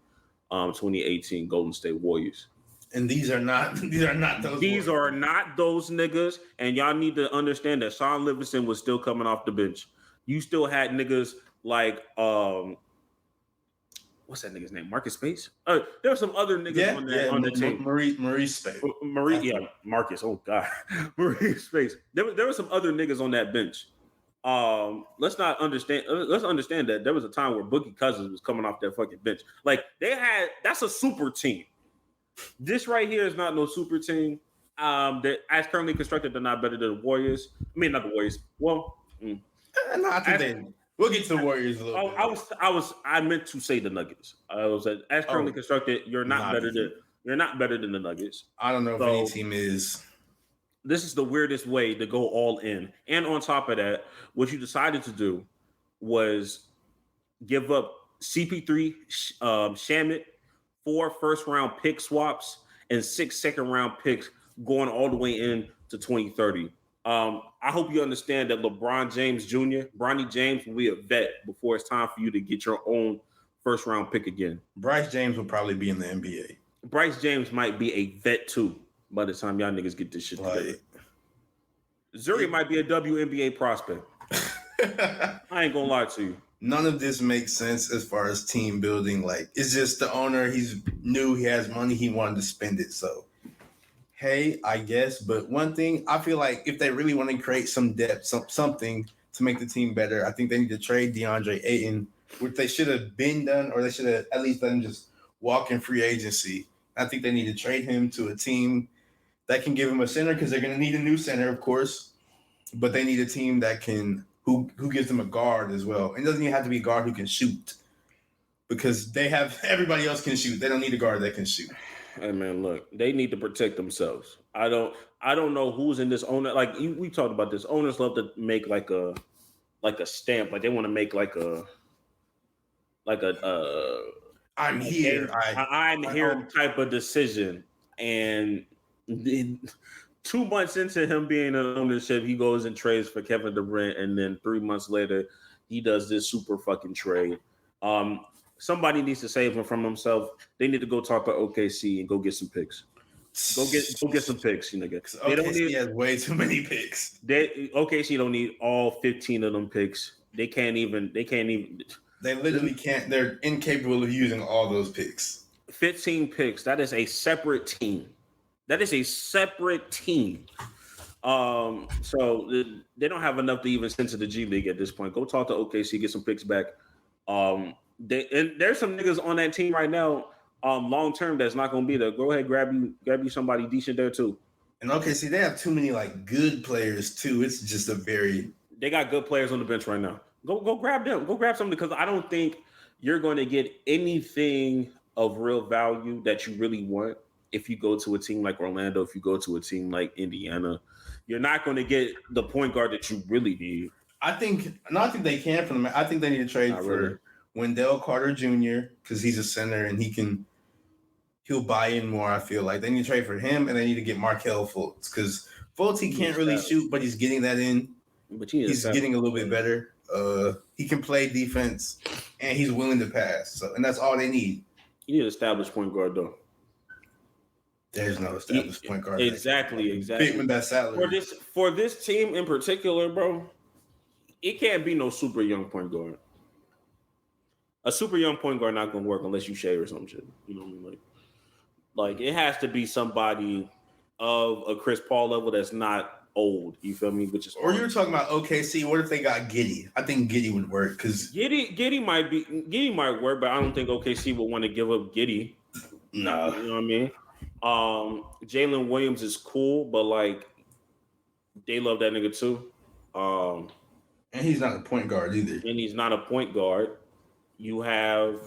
2018 Golden State Warriors. And these are not those. These are not those niggas, and y'all need to understand that Sean Livingston was still coming off the bench. You still had niggas like what's that nigga's name? Marcus Space. There were some other niggas on the team. Marie Space. Marcus. Oh god, Marie Space. There were some other niggas on that bench. Let's understand that there was a time where Boogie Cousins was coming off that fucking bench. Like that's a super team. This right here is not no super team. That as currently constructed, they're not better than the Warriors. I mean, not the Warriors. Well, no, I think we'll get to the Warriors a little bit. I meant to say the Nuggets. I was as currently constructed, you're not better than the Nuggets. I don't know if any team is. This is the weirdest way to go all in. And on top of that, what you decided to do was give up CP3, Shamit, 4 first-round pick swaps, and 6 second-round picks going all the way in to 2030. I hope you understand that LeBron James Jr., Bronny James will be a vet before it's time for you to get your own first-round pick again. Bryce James will probably be in the NBA. Bryce James might be a vet too by the time y'all niggas get this shit together. Zuri might be a WNBA prospect. I ain't gonna lie to you. None of this makes sense as far as team building. Like, it's just the owner. He's new. He has money. He wanted to spend it. So, hey, I guess. But one thing, I feel like if they really want to create some depth, something to make the team better, I think they need to trade DeAndre Ayton, which they should have been done, or they should have at least let him just walk in free agency. I think they need to trade him to a team that can give him a center, because they're going to need a new center, of course. But they need a team that can who gives them a guard as well. It doesn't even have to be a guard who can shoot, because they have everybody else can shoot. They don't need a guard that can shoot. Hey man, look, they need to protect themselves. I don't know who's in this owner. Like we talked about this. Owners love to make like a stamp. Like they want to make like a I'm here. I'm here type of decision. And then 2 months into him being in ownership, he goes and trades for Kevin Durant, and then 3 months later, he does this super fucking trade. Somebody needs to save him from himself. They need to go talk to OKC and go get some picks. Go get some picks, you nigga. OKC has way too many picks. OKC don't need all 15 of them picks. They can't even. They literally can't. They're incapable of using all those picks. 15 picks. That is a separate team. So they don't have enough to even send to the G League at this point. Go talk to OKC, get some picks back. And there's some niggas on that team right now, long term, that's not going to be there. Go ahead, grab you somebody decent there too. And OKC, they have too many like good players too. It's just they got good players on the bench right now. Go grab them. Go grab something, because I don't think you're going to get anything of real value that you really want if you go to a team like Orlando, if you go to a team like Indiana. You're not going to get the point guard that you really need. I think they can from them. I think they need to trade for Wendell Carter Jr., because he's a center and he'll buy in more. I feel like they need to trade for him, and they need to get Markelle Fultz, because Fultz, he can't really shoot, but he's getting that in. But he's getting a little bit better. He can play defense, and he's willing to pass. So, and that's all they need. You need an established point guard, though. There's no established point guard. Exactly. Fit with that salary. For this team in particular, bro, it can't be no super young point guard. A super young point guard not gonna work unless you shade or some shit. You know what I mean? Like it has to be somebody of a Chris Paul level that's not old. You feel me? Which is or you were talking about OKC. What if they got Giddey? I think Giddey would work, because Giddey might work, but I don't think OKC would want to give up Giddey. No, you know what I mean. Jalen Williams is cool, but like they love that nigga too. And he's not a point guard either. And he's not a point guard. You have.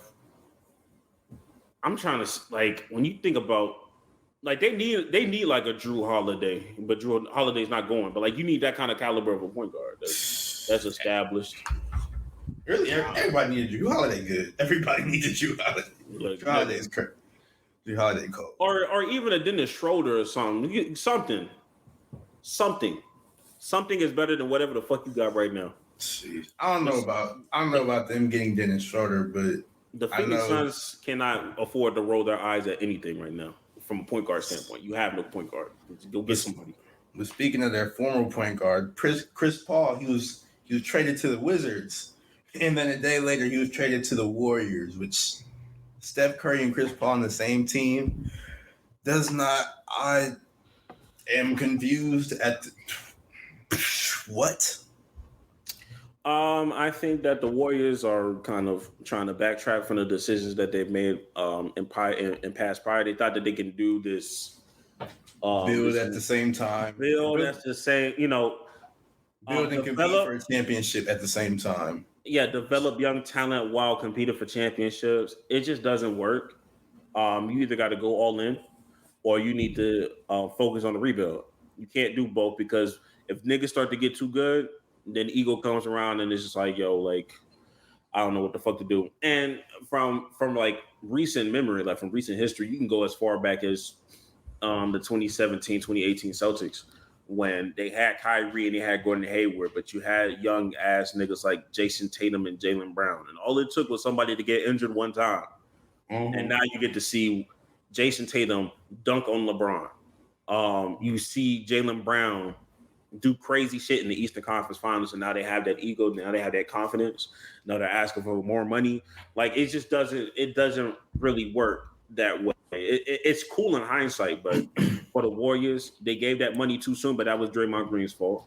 I'm trying to like when you think about like they need like a Drew Holiday, but Drew Holiday's not going. But like you need that kind of caliber of a point guard that's established. Really, everybody needs Drew Holiday. Good. Everybody needs a Drew Holiday. Look, Drew Holiday is correct. Drew Holiday cold. Or even a Dennis Schroeder or something. Something is better than whatever the fuck you got right now. Jeez. I don't know about them getting Dennis Schroeder, but the Phoenix Suns cannot afford to roll their eyes at anything right now. from a point guard standpoint. You have no point guard. Go get somebody. But speaking of their former point guard, Chris Paul, he was traded to the Wizards, and then a day later he was traded to the Warriors, which Steph Curry and Chris Paul on the same team does not. I am confused at what. I think that the Warriors are kind of trying to backtrack from the decisions that they've made in past prior. They thought that they can do this build at the same time. Build that's the same, build and compete for a championship at the same time. Yeah, develop young talent while competing for championships. It just doesn't work. You either got to go all in, or you need to focus on the rebuild. You can't do both, because if niggas start to get too good, then ego comes around and it's just like, yo, like, I don't know what the fuck to do. And from like recent memory, like from recent history, you can go as far back as the 2017, 2018 Celtics, when they had Kyrie and they had Gordon Hayward, but you had young ass niggas like Jason Tatum and Jaylen Brown. And all it took was somebody to get injured one time. Mm-hmm. And now you get to see Jason Tatum dunk on LeBron. You see Jaylen Brown do crazy shit in the Eastern Conference Finals, and now they have that ego, now they have that confidence, now they're asking for more money. Like, it just doesn't really work that way. It's cool in hindsight, but for the Warriors, they gave that money too soon, but that was Draymond Green's fault.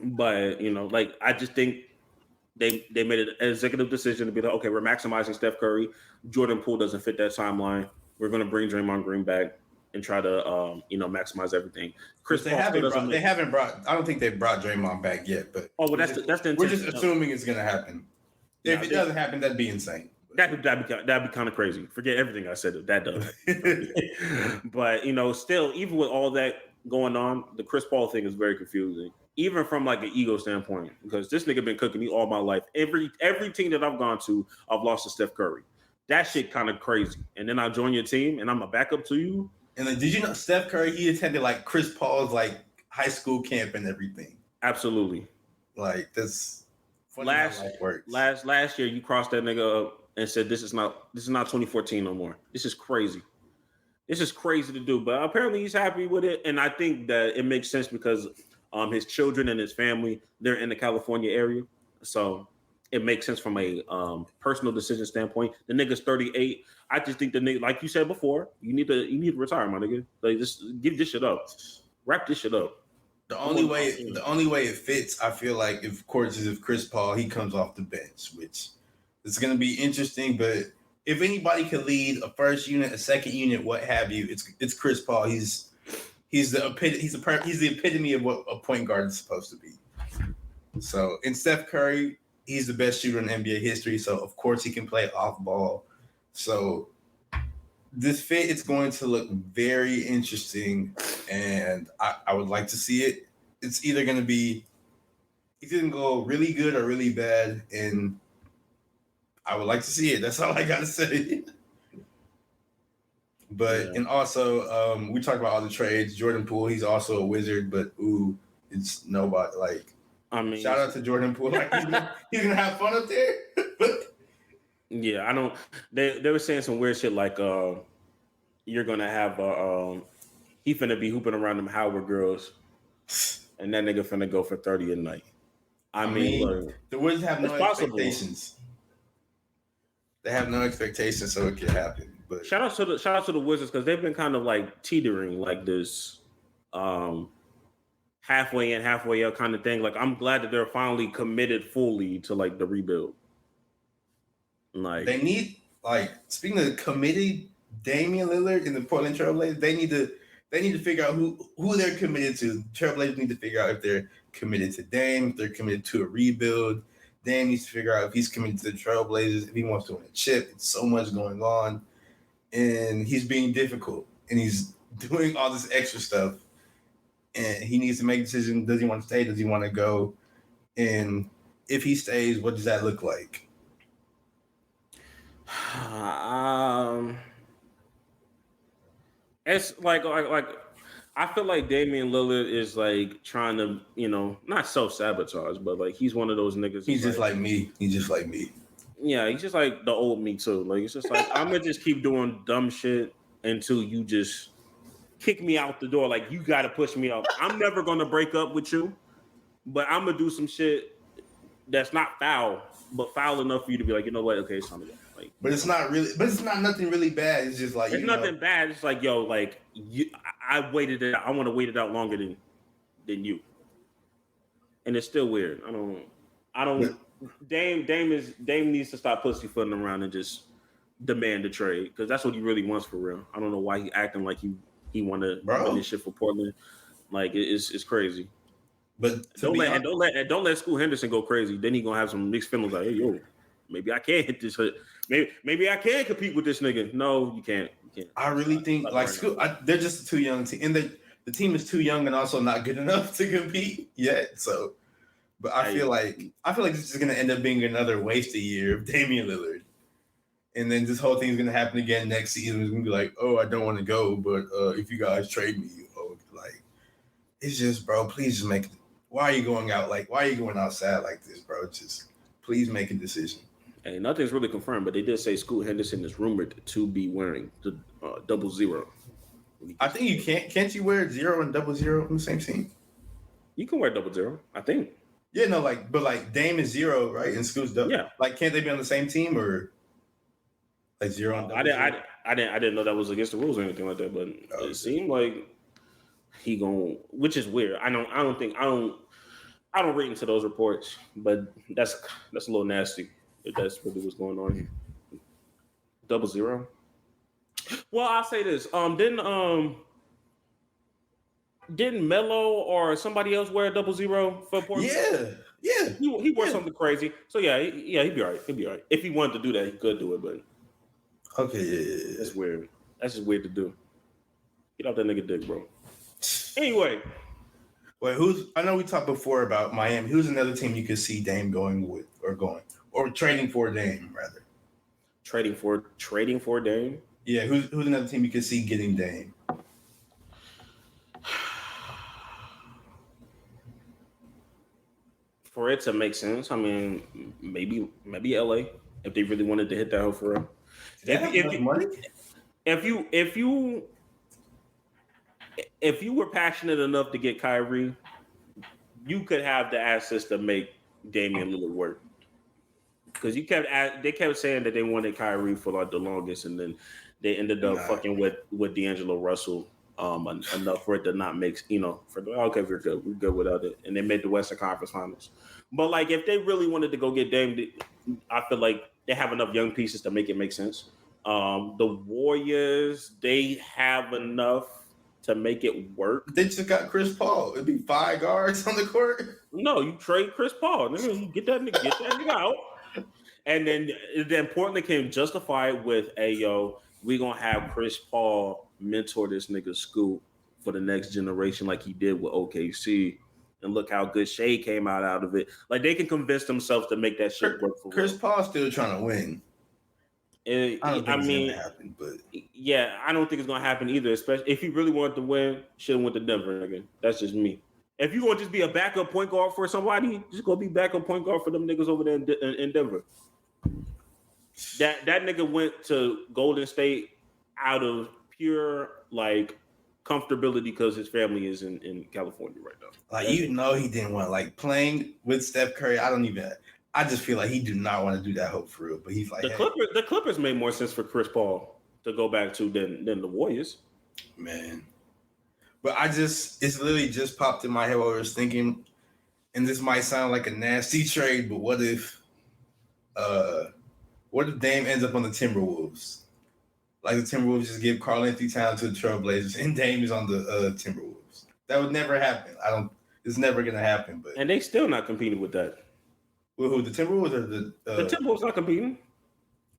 But like, I just think they made an executive decision to be like, okay, we're maximizing Steph Curry. Jordan Poole doesn't fit that timeline. We're going to bring Draymond Green back and try to maximize everything. Chris Paul they haven't brought. I don't think they've brought Draymond back yet. But that's the we're just assuming it's going to happen. If it doesn't happen, that'd be insane. That'd be kind of crazy. Forget everything I said. That does. But still, even with all that going on, the Chris Paul thing is very confusing. Even from like an ego standpoint, because this nigga been cooking me all my life. Every team that I've gone to, I've lost to Steph Curry. That shit kind of crazy. And then I join your team, and I'm a backup to you. And then, did you know Steph Curry? He attended like Chris Paul's like high school camp and everything. Absolutely. Like, that's funny last how life works. Last year, you crossed that nigga up and said, "This is not 2014 no more. This is crazy. This is crazy to do." But apparently, he's happy with it, and I think that it makes sense because his children and his family, they're in the California area, so it makes sense from a personal decision standpoint. The nigga's 38. I just think the nigga, like you said before, you need to retire, my nigga. Like, just give this shit up. Wrap this shit up. The only way it fits, I feel like, of course, is if Chris Paul, he comes off the bench, which is going to be interesting. But if anybody could lead a first unit, a second unit, what have you, it's Chris Paul. He's the epitome of what a point guard is supposed to be. So, in Steph Curry, he's the best shooter in NBA history, so of course he can play off ball. So this fit is going to look very interesting, and I would like to see it. It's either going to go really good or really bad, and I would like to see it. That's all I got to say. But and also, we talked about all the trades. Jordan Poole, he's also a Wizard, but it's nobody like. I mean, shout out to Jordan Poole. Like, he's gonna have fun up there. Yeah, I don't. They were saying some weird shit like, you're gonna have he finna be hooping around them Howard girls, and that nigga finna go for 30 a night. I mean, like, the Wizards have no expectations. They have no expectations, so it can happen. But shout out to the Wizards, because they've been kind of like teetering like this. Halfway in, halfway out kind of thing. Like, I'm glad that they're finally committed fully to like the rebuild. Like, they need, like, speaking of committed, Damian Lillard and the Portland Trailblazers, they need to figure out who they're committed to. Trailblazers need to figure out if they're committed to Dame, if they're committed to a rebuild. Dame needs to figure out if he's committed to the Trailblazers, if he wants to win a chip. It's so much going on, and he's being difficult, and he's doing all this extra stuff. And he needs to make a decision. Does he want to stay? Does he want to go? And if he stays, what does that look like? It's like I feel like Damian Lillard is like trying to, not self-sabotage, but like he's one of those niggas. He's just like me. He's just like me. Yeah, he's just like the old me too. Like it's just like I'm gonna just keep doing dumb shit until you just kick me out the door. Like you got to push me out. I'm never gonna break up with you, but I'm gonna do some shit that's not foul, but foul enough for you to be like, you know what? Okay, it's time to go. Like, But it's not really. But it's not nothing really bad. It's just like it's nothing bad. It's like, yo, like I waited it. I want to wait it out longer than you, and it's still weird. I don't. Dame needs to stop pussyfooting around and just demand a trade because that's what he really wants for real. I don't know why he acting like he want to win this shit for Portland. Like it's crazy. But don't let Scoot Henderson go crazy. Then he gonna have some mixed feelings like, hey yo, maybe I can't hit this. Maybe I can compete with this nigga. No, you can't. You can't. I really think like Scoot. They're just too young to, and the team is too young and also not good enough to compete yet. So. But I feel like this is gonna end up being another wasted year of Damian Lillard, and then this whole thing is gonna happen again next season. It's gonna be like, oh, I don't want to go, but if you guys trade me, like it's just, bro, please just make. Why are you going out? Like, why are you going outside like this, bro? Just please make a decision. Hey, nothing's really confirmed, but they did say Scoot Henderson is rumored to be wearing the 00. I think you can't you wear 0 and 00 on the same team? You can wear 00, I think. Yeah, no, but Dame is 0, right? And Scoot's double. Yeah. Like, can't they be on the same team or like 0 and 00? I didn't know that was against the rules or anything like that, but it seemed like he gon', which is weird. I don't read into those reports, but that's a little nasty if that's really what's going on here. 00. Well, I'll say this. Didn't Melo or somebody else wear 00 for Portland? Yeah. He wore something crazy. So he'd be all right. He'd be all right. If he wanted to do that, he could do it, but okay, yeah. That's weird. That's just weird to do. Get off that nigga dick, bro. Anyway. Wait, I know we talked before about Miami. Who's another team you could see Dame going or trading for Dame rather? Trading for Dame? Yeah, who's another team you could see getting Dame? For it to make sense, I mean, maybe LA if they really wanted to hit that hole for real. If you were passionate enough to get Kyrie, you could have the assets to make Damian Lillard work. Because they kept saying that they wanted Kyrie for like the longest, and then they ended up fucking with D'Angelo Russell enough for it to not make, okay, we're good without it. And they made the Western Conference Finals. But like if they really wanted to go get Dame, I feel like they have enough young pieces to make it make sense. The Warriors, they have enough to make it work. They just got Chris Paul. It'd be 5 guards on the court. No, you trade Chris Paul. Nigga, you get that nigga out. And then Portland can justify it with, hey, yo, we gonna have Chris Paul mentor this nigga Scoot for the next generation like he did with OKC. And look how good Shea came out of it. Like they can convince themselves to make that shit work for Chris Paul's still trying to win. I don't think it's gonna happen, but yeah, I don't think it's gonna happen either. Especially if he really wanted to win, should have went to Denver again. That's just me. If you want to just be a backup point guard for somebody, just go be backup point guard for them niggas over there in Denver. That nigga went to Golden State out of pure like comfortability because his family is in California right now. Like he didn't want like playing with Steph Curry. I just feel like he do not want to do that hope for real. But he's like the Clippers made more sense for Chris Paul to go back to than the Warriors. Man. But it's literally just popped in my head while I was thinking, and this might sound like a nasty trade, but what if Dame ends up on the Timberwolves? Like the Timberwolves just give Karl-Anthony Towns to the Trailblazers, and Dame is on the Timberwolves. That would never happen. It's never gonna happen. But and they still not competing with that. With who? The Timberwolves or the Timberwolves not competing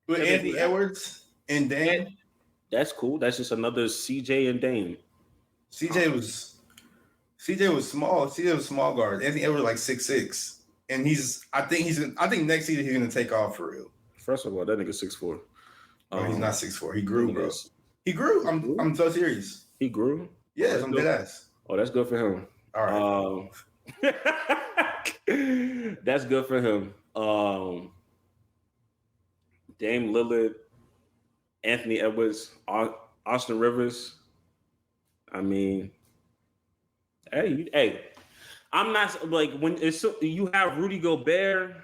with Anthony Edwards and Dame? That's cool. That's just another CJ and Dame. CJ was small. CJ was small guard. Anthony Edwards like 6'6", and I think next season he's gonna take off for real. First of all, that nigga 6'4". No, he's not 6'4". He grew, bro. He grew. I'm so serious. He grew. Yes, I'm dead ass. Oh, that's good for him. All right. That's good for him. Dame Lillard, Anthony Edwards, Austin Rivers. I mean, hey, I'm not like when it's you have Rudy Gobert.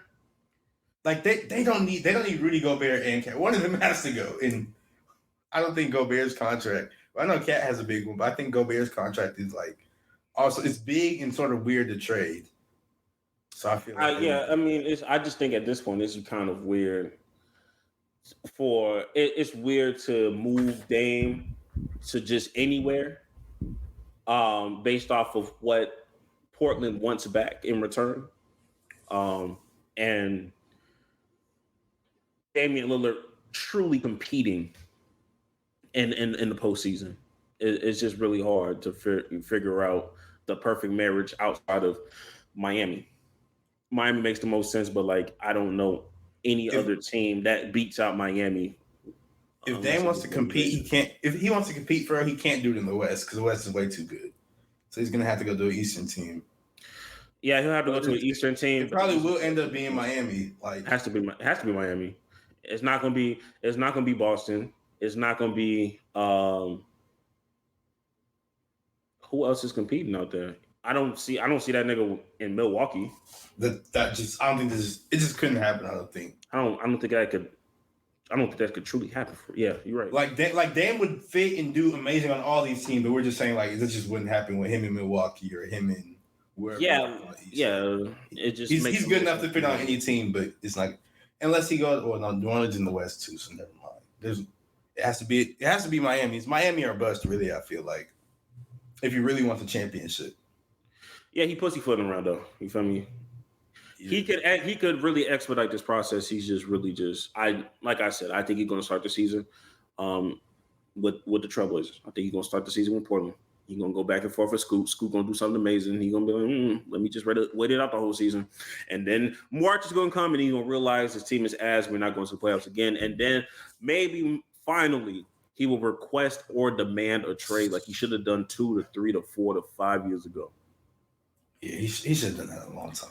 Like they don't need Rudy Gobert and Cat. One of them has to go. And I don't think Gobert's contract. I know Cat has a big one, but I think Gobert's contract is like also it's big and sort of weird to trade. So I feel like I mean, I just think at this point it's kind of weird. It's weird to move Dame to just anywhere, based off of what Portland wants back in return, and Damian Lillard truly competing in the postseason. It's just really hard to figure out the perfect marriage outside of Miami. Miami makes the most sense, but like I don't know any other team that beats out Miami. If Dame wants to compete, he can't. If he wants to compete for, he can't do it in the West because the West is way too good. So he's gonna have to go to an Eastern team. Yeah, he'll have to go to an Eastern team. It probably will end up being Miami. Like has to be Miami. It's not gonna be Boston. It's not gonna be who else is competing out there? I don't see that nigga in Milwaukee. I don't think it just couldn't happen. I don't think that could truly happen. Yeah, you're right. Like Dame would fit and do amazing on all these teams, but we're just saying like this just wouldn't happen with him in Milwaukee or him in wherever. Yeah. It just he's good enough to fit on any team, but it's like unless he goes. Well, no, New Orleans in the West too, so never mind. It has to be Miami. It's Miami or bust, really. I feel like if you really want the championship. Yeah, he pussyfooting around though. You feel me? Yeah. He could really expedite this process. He's just really like I said, I think he's going to start the season with the Trailblazers. I think he's going to start the season with Portland. He's going to go back and forth with Scoot. Scoot going to do something amazing. He's going to be like, let me just wait it out the whole season. And then March is going to come and he's going to realize his team is ass. We're not going to the playoffs again. And then maybe finally he will request or demand a trade like he should have done 2 to 3 to 4 to 5 years ago. Yeah, he should have done that a long time.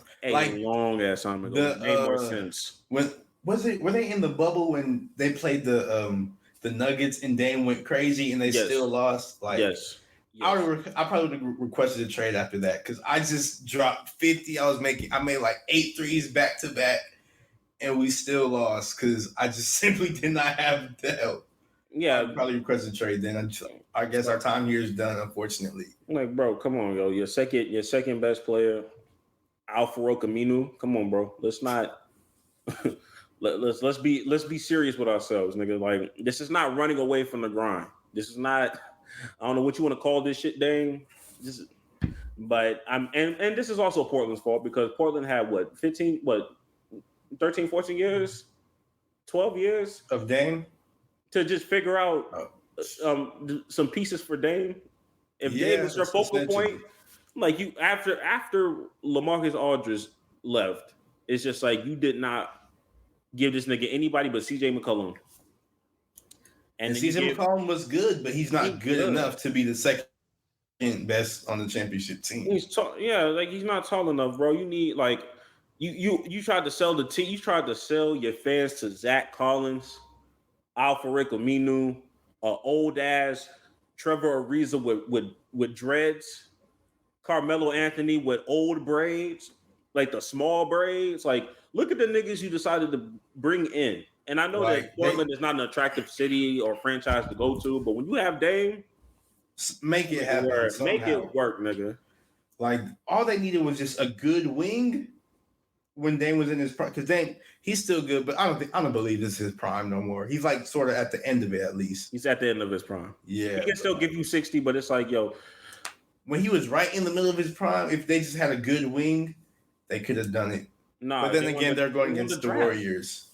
Long ass time ago. It made more sense. Were they in the bubble when they played the Nuggets and Dame went crazy and they still lost? Like yes. I probably would have requested a trade after that because I just dropped 50. I made like 8 threes back to back, and we still lost because I just simply did not have the help. Yeah, I'd probably request a trade then. I guess our time here is done, unfortunately. Like, bro, come on, yo. Your second best player, Al-Farouq Aminu. Come on, bro. Let's not let's be serious with ourselves, nigga. Like, this is not running away from the grind. This is not. I don't know what you want to call this shit, Dame. But and this is also Portland's fault because Portland had 13, 14 years, 12 years of Dame. To just figure out some pieces for Dame. If Dame is your focal point, like you after LaMarcus Aldridge left, it's just like you did not give this nigga anybody but CJ McCollum. And CJ McCollum was good, but he's not good enough to be the second best on the championship team. He's not tall enough, bro. You need like you tried to sell the team. You tried to sell your fans to Zach Collins, Al-Farouq Aminu, old ass Trevor Ariza with dreads, Carmelo Anthony with old braids, like the small braids. Like, look at the niggas you decided to bring in. And I know that Portland is not an attractive city or franchise to go to, but when you have Dame, make it happen. Make it work, nigga. Like, all they needed was just a good wing when Dame was in his prime. Because Dame, he's still good, but I don't believe this is his prime no more. He's like sort of at the end of it, at least. He's at the end of his prime. Yeah. He can still give you 60, but it's like, yo. When he was right in the middle of his prime, if they just had a good wing, they could have done it. Nah, but then again, they're going against the Warriors.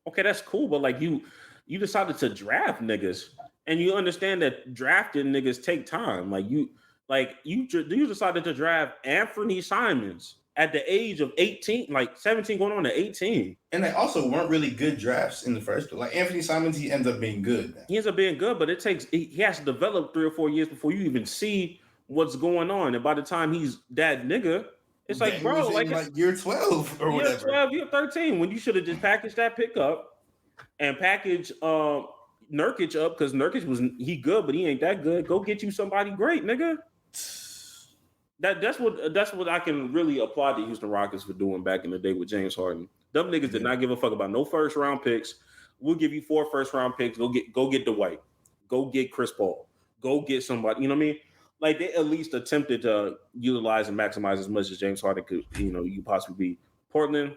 Okay, that's cool, but like you decided to draft niggas, and you understand that drafting niggas take time. You decided to draft Anthony Simons at the age of 18, like 17 going on to 18. And they also weren't really good drafts in the first place. Like Anthony Simons, he ends up being good. He ends up being good, but he has to develop 3 or 4 years before you even see what's going on. And by the time he's that nigga, it's like, bro, like year 12 or whatever. Year 12, year 13, when you should have just packaged that pickup and package Nurkic up because Nurkic he good, but he ain't that good. Go get you somebody great, nigga. That's what I can really applaud the Houston Rockets for doing back in the day with James Harden. Them niggas did not give a fuck about no first round picks. We'll give you 4 first round picks. Go get Dwight. Go get Chris Paul. Go get somebody. You know what I mean? Like they at least attempted to utilize and maximize as much as James Harden could. You possibly be. Portland.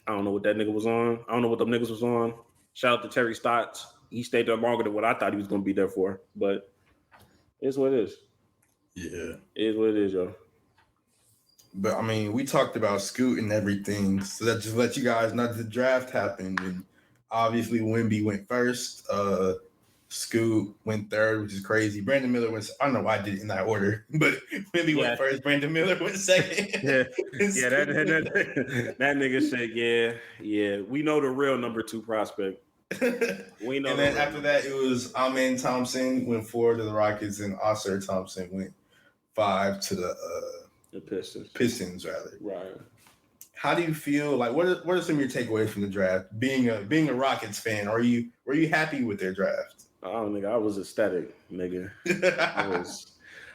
I don't know what that nigga was on. I don't know what them niggas was on. Shout out to Terry Stotts. He stayed there longer than what I thought he was going to be there for. But it's what it is. Yeah. It is what it is, yo. But, I mean, we talked about Scoot and everything. So that just let you guys know the draft happened. And obviously, Wemby went first. Scoot went third, which is crazy. Brandon Miller went. I don't know why I did it in that order, but Wemby went first. Brandon Miller went second. Yeah. That nigga said, yeah. We know the real number 2 prospect. We know. And then after that, it was Amen Thompson went 4 to the Rockets, and Oscar Thompson went 5 to the Pistons. Pistons, rather. Right. How do you feel? Like, what are some of your takeaways from the draft? Being a Rockets fan, were you happy with their draft? Oh, nigga, I was ecstatic, nigga. I was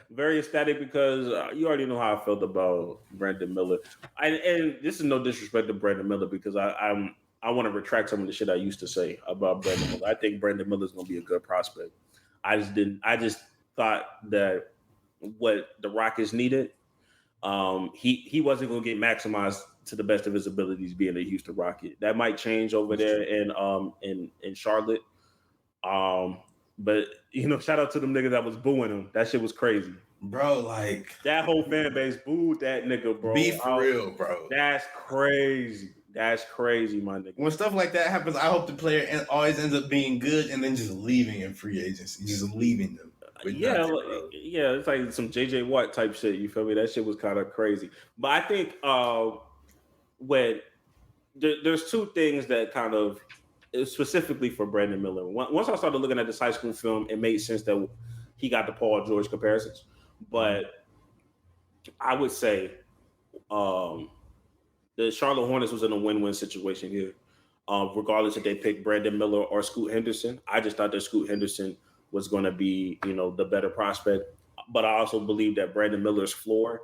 very ecstatic because you already know how I felt about Brandon Miller. And this is no disrespect to Brandon Miller because I want to retract some of the shit I used to say about Brandon Miller. I think Brandon Miller is going to be a good prospect. I just thought that what the Rockets needed, he wasn't going to get maximized to the best of his abilities being a Houston Rocket. That might change over there in Charlotte. But shout out to them niggas that was booing him. That shit was crazy. Bro, like that whole fan base booed that nigga, bro. Be for real, bro. That's crazy. That's crazy, my nigga. When stuff like that happens, I hope the player always ends up being good and then just leaving in free agency, just leaving them. It's like some JJ Watt type shit. You feel me? That shit was kind of crazy. But I think there's 2 things that kind of specifically for Brandon Miller. Once I started looking at this high school film, it made sense that he got the Paul George comparisons. But I would say the Charlotte Hornets was in a win-win situation here. Regardless if they picked Brandon Miller or Scoot Henderson, I just thought that Scoot Henderson was going to be, the better prospect. But I also believe that Brandon Miller's floor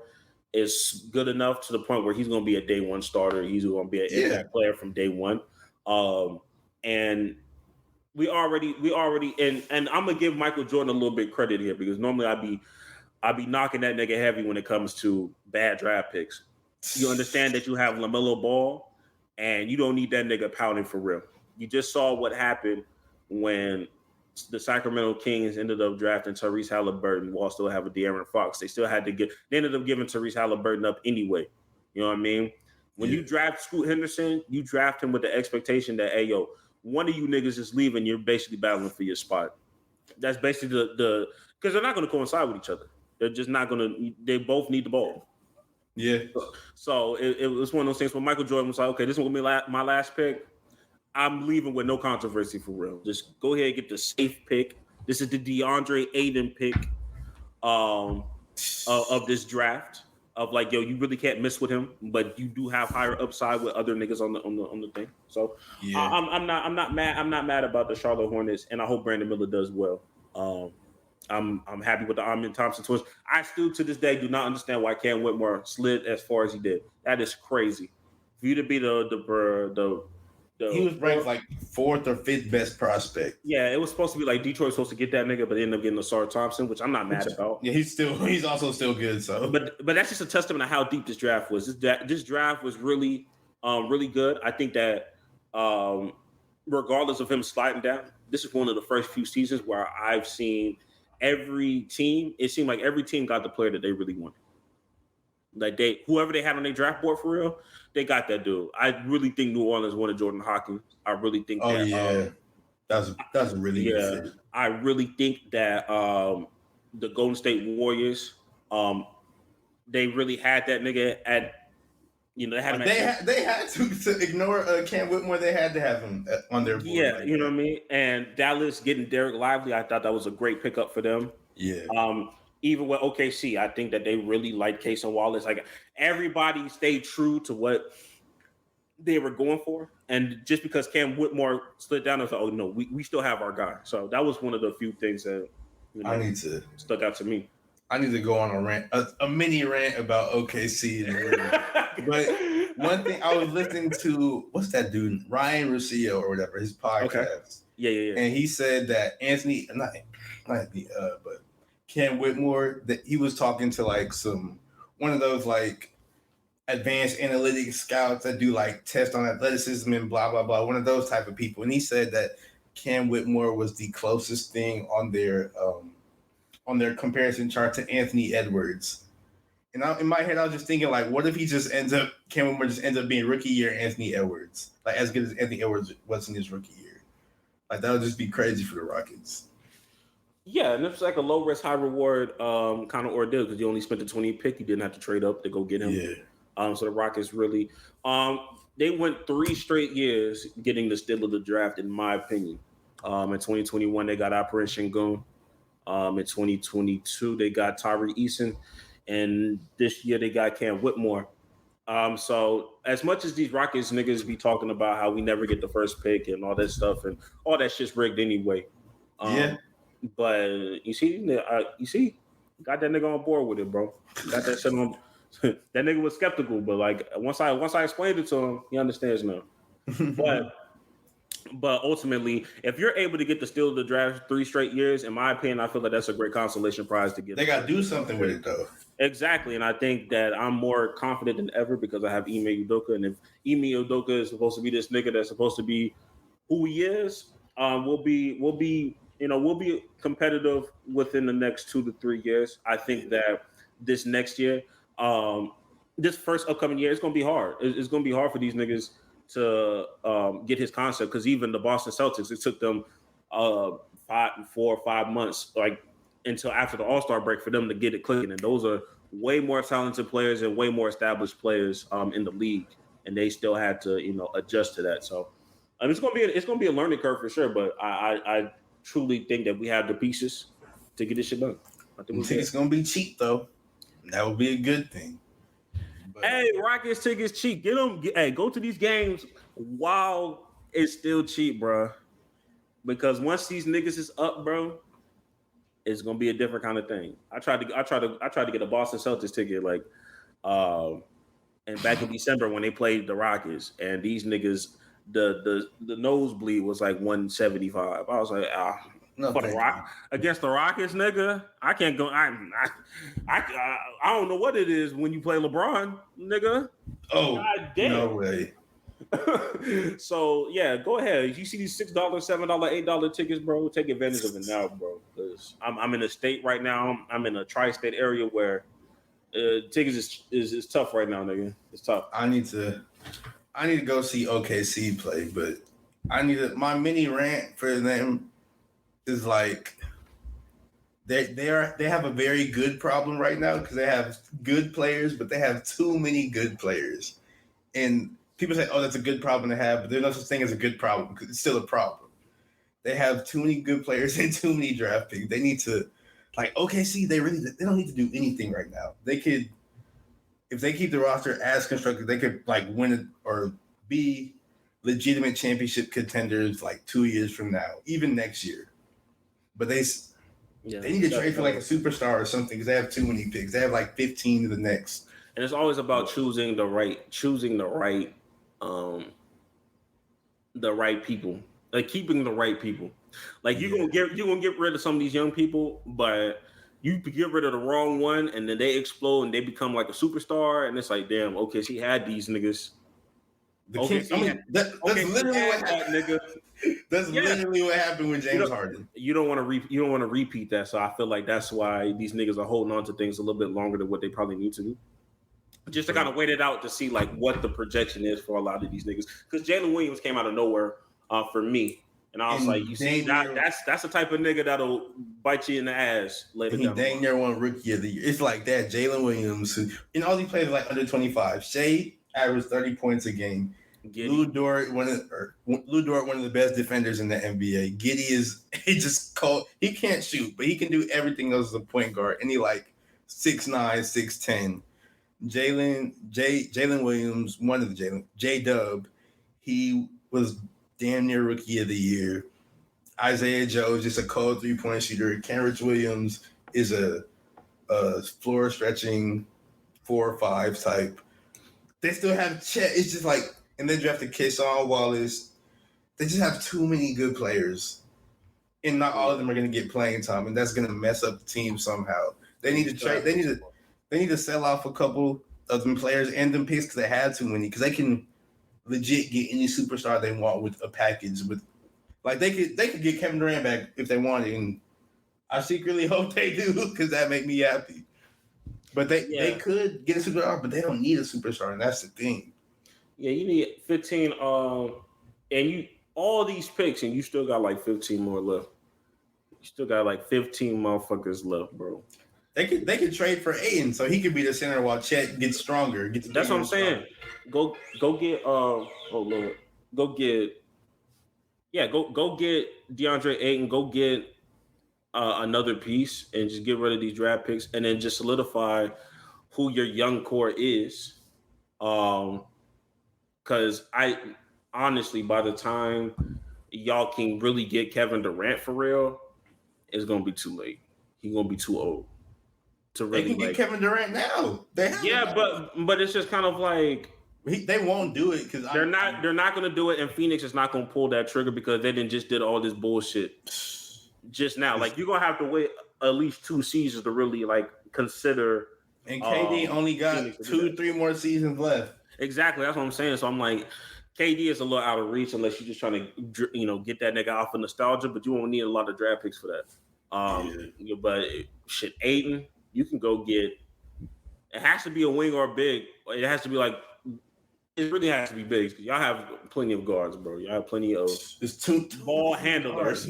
is good enough to the point where he's going to be a day 1 starter. He's going to be an impact player from day 1. And we already and I'm gonna give Michael Jordan a little bit credit here because normally I'd be knocking that nigga heavy when it comes to bad draft picks. You understand that you have LaMelo Ball and you don't need that nigga pounding for real. You just saw what happened when the Sacramento Kings ended up drafting Tyrese Halliburton while still having De'Aaron Fox. They ended up giving Tyrese Halliburton up anyway. You know what I mean? When you draft Scoot Henderson, you draft him with the expectation that, hey, yo, one of you niggas is leaving, you're basically battling for your spot. That's basically the because they're not going to coincide with each other. They're just not going to. They both need the ball. Yeah. So it was one of those things where Michael Jordan was like, okay, this is going to be my last pick. I'm leaving with no controversy for real. Just go ahead and get the safe pick. This is the DeAndre Ayton pick of this draft. Of like, yo, you really can't miss with him, but you do have higher upside with other niggas on the thing. So I'm not mad about the Charlotte Hornets, and I hope Brandon Miller does well. I'm happy with the Amen Thompson twins. I still to this day do not understand why Cam Whitmore slid as far as he did. That is crazy. For you to be the he was ranked like 4th or 5th best prospect. Yeah, it was supposed to be like Detroit was supposed to get that nigga, but they ended up getting Asar Thompson, which I'm not mad about. Yeah, he's also still good. So, but that's just a testament of how deep this draft was. This draft was really, really good. I think that regardless of him sliding down, this is one of the first few seasons where I've seen every team. It seemed like every team got the player that they really wanted. Like whoever they had on their draft board for real, they got that dude. I really think New Orleans wanted Jordan Hawkins. I really think that's really good fit. I really think that the Golden State Warriors, they really had that nigga at. They had him. They had to ignore Cam Whitmore. They had to have him on their board. Yeah, you know what I mean. And Dallas getting Derek Lively, I thought that was a great pickup for them. Yeah. Even with OKC, I think that they really liked Case and Wallace. Like everybody stayed true to what they were going for, And just because Cam Whitmore slid down, I thought, oh no, we still have our guy. So that was one of the few things that stuck out to me. I need to go on a rant, a mini rant about OKC. But one thing I was listening to, what's that dude, Ryan Russillo or whatever, his podcast. Okay. Yeah. And he said that but Cam Whitmore, that he was talking to like one of those like advanced analytics scouts that do like tests on athleticism and blah blah blah. One of those type of people, and he said that Cam Whitmore was the closest thing on their comparison chart to Anthony Edwards. And in my head, I was just thinking, like, what if Cam Whitmore just ends up being rookie year Anthony Edwards, like as good as Anthony Edwards was in his rookie year? Like that would just be crazy for the Rockets. Yeah, and it's like a low risk, high reward kind of ordeal because you only spent the 20th pick. You didn't have to trade up to go get him. Yeah. So the Rockets really, they went 3 straight years getting the steal of the draft, in my opinion. In 2021, they got Operation Goon. In 2022, they got Tyree Eason, and this year they got Cam Whitmore. So as much as these Rockets niggas be talking about how we never get the first pick and all that stuff, and all that shit's rigged anyway. But you see, got that nigga on board with it, bro. Got that shit on. That nigga was skeptical, but like once I explained it to him, he understands now. But ultimately, if you're able to get the steal of the draft 3 straight years, in my opinion, I feel like that's a great consolation prize to get. They got to do something with it, though. Exactly, and I think that I'm more confident than ever because I have Ime Udoka, and if Ime Udoka is supposed to be this nigga that's supposed to be who he is, we'll be competitive within the next 2 to 3 years. I think that this next year, this first upcoming year, it's gonna be hard. It's gonna be hard for these niggas to get his concept because even the Boston Celtics, it took them 4 or 5 months, like until after the All-Star break for them to get it clicking. And those are way more talented players and way more established players in the league, and they still had to adjust to that. So it's gonna be a learning curve for sure. But I truly think that we have the pieces to get this shit done. I think it's gonna be cheap though. That would be a good thing. But, hey, Rockets tickets cheap. Get them. Go to these games while it's still cheap, bro. Because once these niggas is up, bro, it's gonna be a different kind of thing. I tried to get a Boston Celtics ticket and back in December when they played the Rockets, and these niggas, the nosebleed was like $175. I was like, against the Rockets, nigga, I can't go. I don't know what it is when you play LeBron, nigga. Oh, God damn. No way. So yeah, go ahead. You see these $6, $7, $8 tickets, bro? Take advantage of it now, bro. Because I'm in a state right now. I'm in a tri-state area where tickets is tough right now, nigga. It's tough. I need to go see OKC play, but my mini rant for them is like they have a very good problem right now because they have good players, but they have too many good players. And people say, "Oh, that's a good problem to have," but there's no such thing as a good problem because it's still a problem. They have too many good players and too many draft picks. They need to, like OKC, they don't need to do anything right now. They could, if they keep the roster as constructed, they could like win it or be legitimate championship contenders like 2 years from now, even next year. But they need to trade for like a superstar or something because they have too many picks. They have like 15 of the next. And it's always about choosing the right people, like keeping the right people. Like you're gonna get rid of some of these young people, but you get rid of the wrong one, and then they explode and they become like a superstar, and it's like, damn, okay, she had these niggas. That's literally what happened, nigga. That's literally what happened with James Harden. You don't want to repeat that, so I feel like that's why these niggas are holding on to things a little bit longer than what they probably need to do. Just to kind of wait it out to see like what the projection is for a lot of these niggas. Because Jalen Williams came out of nowhere for me. And I was like, you see, that's the type of nigga that'll bite you in the ass later. He dang near won rookie of the year. It's like that. Jalen Williams, and all these players are like under 25. Shea averaged 30 points a game. Lou Dort, one of the best defenders in the NBA. Giddey is just cold. He can't shoot, but he can do everything else as a point guard. And he like 6'9", 6'10". Jalen Williams, one of the J-Dub, he was damn near rookie of the year. Isaiah Joe is just a cold 3-point shooter. Kenrich Williams is a floor stretching 4 or 5 type. They still have Chet. It's just like, and they drafted Keshawn Wallace. They just have too many good players, and not all of them are going to get playing time, and that's going to mess up the team somehow. They need to trade. They need to sell off a couple of them players and them picks because they had too many. Because they can legit get any superstar they want with a package. With like they could get Kevin Durant back if they wanted, and I secretly hope they do because that make me happy. But they could get a superstar, but they don't need a superstar, and that's the thing. Yeah, you need 15. And you all these picks, and you still got like 15 more left. You still got like 15 motherfuckers left, bro. They could trade for Aiden so he could be the center while Chet gets stronger. That's what I'm saying. Go get go get DeAndre Ayton. Go get another piece and just get rid of these draft picks, and then just solidify who your young core is. Because I honestly, by the time y'all can really get Kevin Durant for real, it's gonna be too late. He's gonna be too old to really. They can get Kevin Durant now. But it's just kind of like they won't do it because they're not gonna do it, and Phoenix is not gonna pull that trigger because they just did all this bullshit just now. Like you're gonna have to wait at least 2 seasons to really like consider. And KD only got 2-3 more seasons left. Exactly, that's what I'm saying. So I'm like, KD is a little out of reach unless you're just trying to, get that nigga off of nostalgia. But you won't need a lot of draft picks for that. But shit, Aiden, you can go get. It has to be a wing or a big. It has to be like. It really has to be big because y'all have plenty of guards, bro. Y'all have plenty of ball handlers.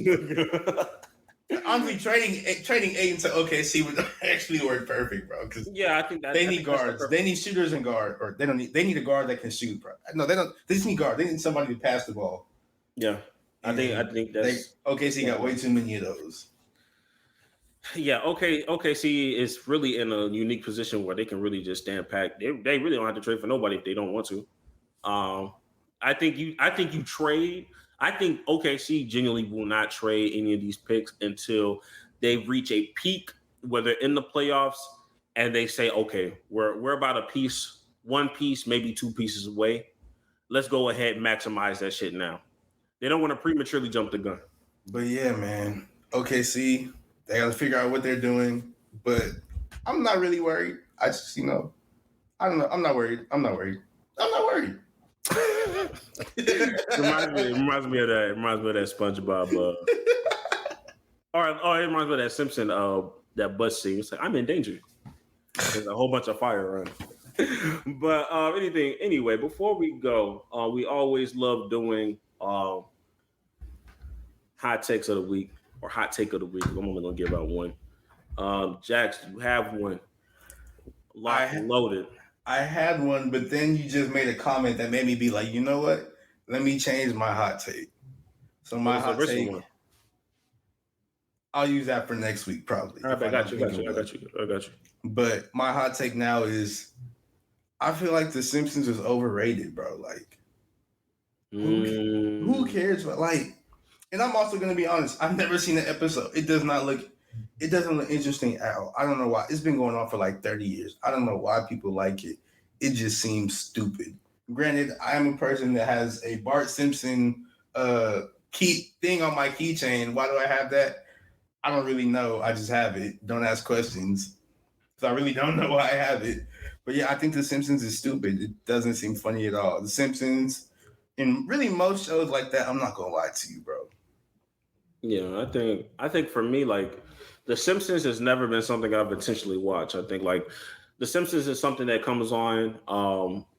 Honestly, trading Aiden to OKC would actually work perfect, bro. Because I think that they need guards. They need shooters and guard, or they don't need. They need a guard that can shoot, bro. No, they don't. They just need guard. They need somebody to pass the ball. Yeah, I think that's OKC got way too many of those. Yeah, OKC is really in a unique position where they can really just stand pat. They really don't have to trade for nobody if they don't want to. I think you trade. I think OKC genuinely will not trade any of these picks until they reach a peak where they're in the playoffs and they say, okay, we're about one piece, maybe 2 pieces away. Let's go ahead and maximize that shit now. They don't want to prematurely jump the gun. But yeah, man, OKC, they got to figure out what they're doing. But I'm not really worried. I just, I don't know. I'm not worried. It reminds me of that. It reminds me of that SpongeBob. It reminds me of that Simpson. That bus scene. It's like I'm in danger. There's a whole bunch of fire around. But anyway, before we go, we always love doing hot takes of the week or hot take of the week. I'm only gonna give out one. Jax, you have one. Locked and loaded. I had one, but then you just made a comment that made me be like, you know what? Let me change my hot take. So my hot take, I'll use that for next week probably. All right, I got you. But my hot take now is, I feel like The Simpsons is overrated, bro. Like, who cares? But like, and I'm also gonna be honest. I've never seen an episode. It doesn't look interesting at all. I don't know why. It's been going on for like 30 years. I don't know why people like it. It just seems stupid. Granted, I am a person that has a Bart Simpson key thing on my keychain. Why do I have that? I don't really know. I just have it. Don't ask questions. So I really don't know why I have it. But yeah, I think The Simpsons is stupid. It doesn't seem funny at all. The Simpsons, and really most shows like that, I'm not gonna lie to you, bro. Yeah, I think for me, like, The Simpsons has never been something I've intentionally watched. I think like The Simpsons is something that comes on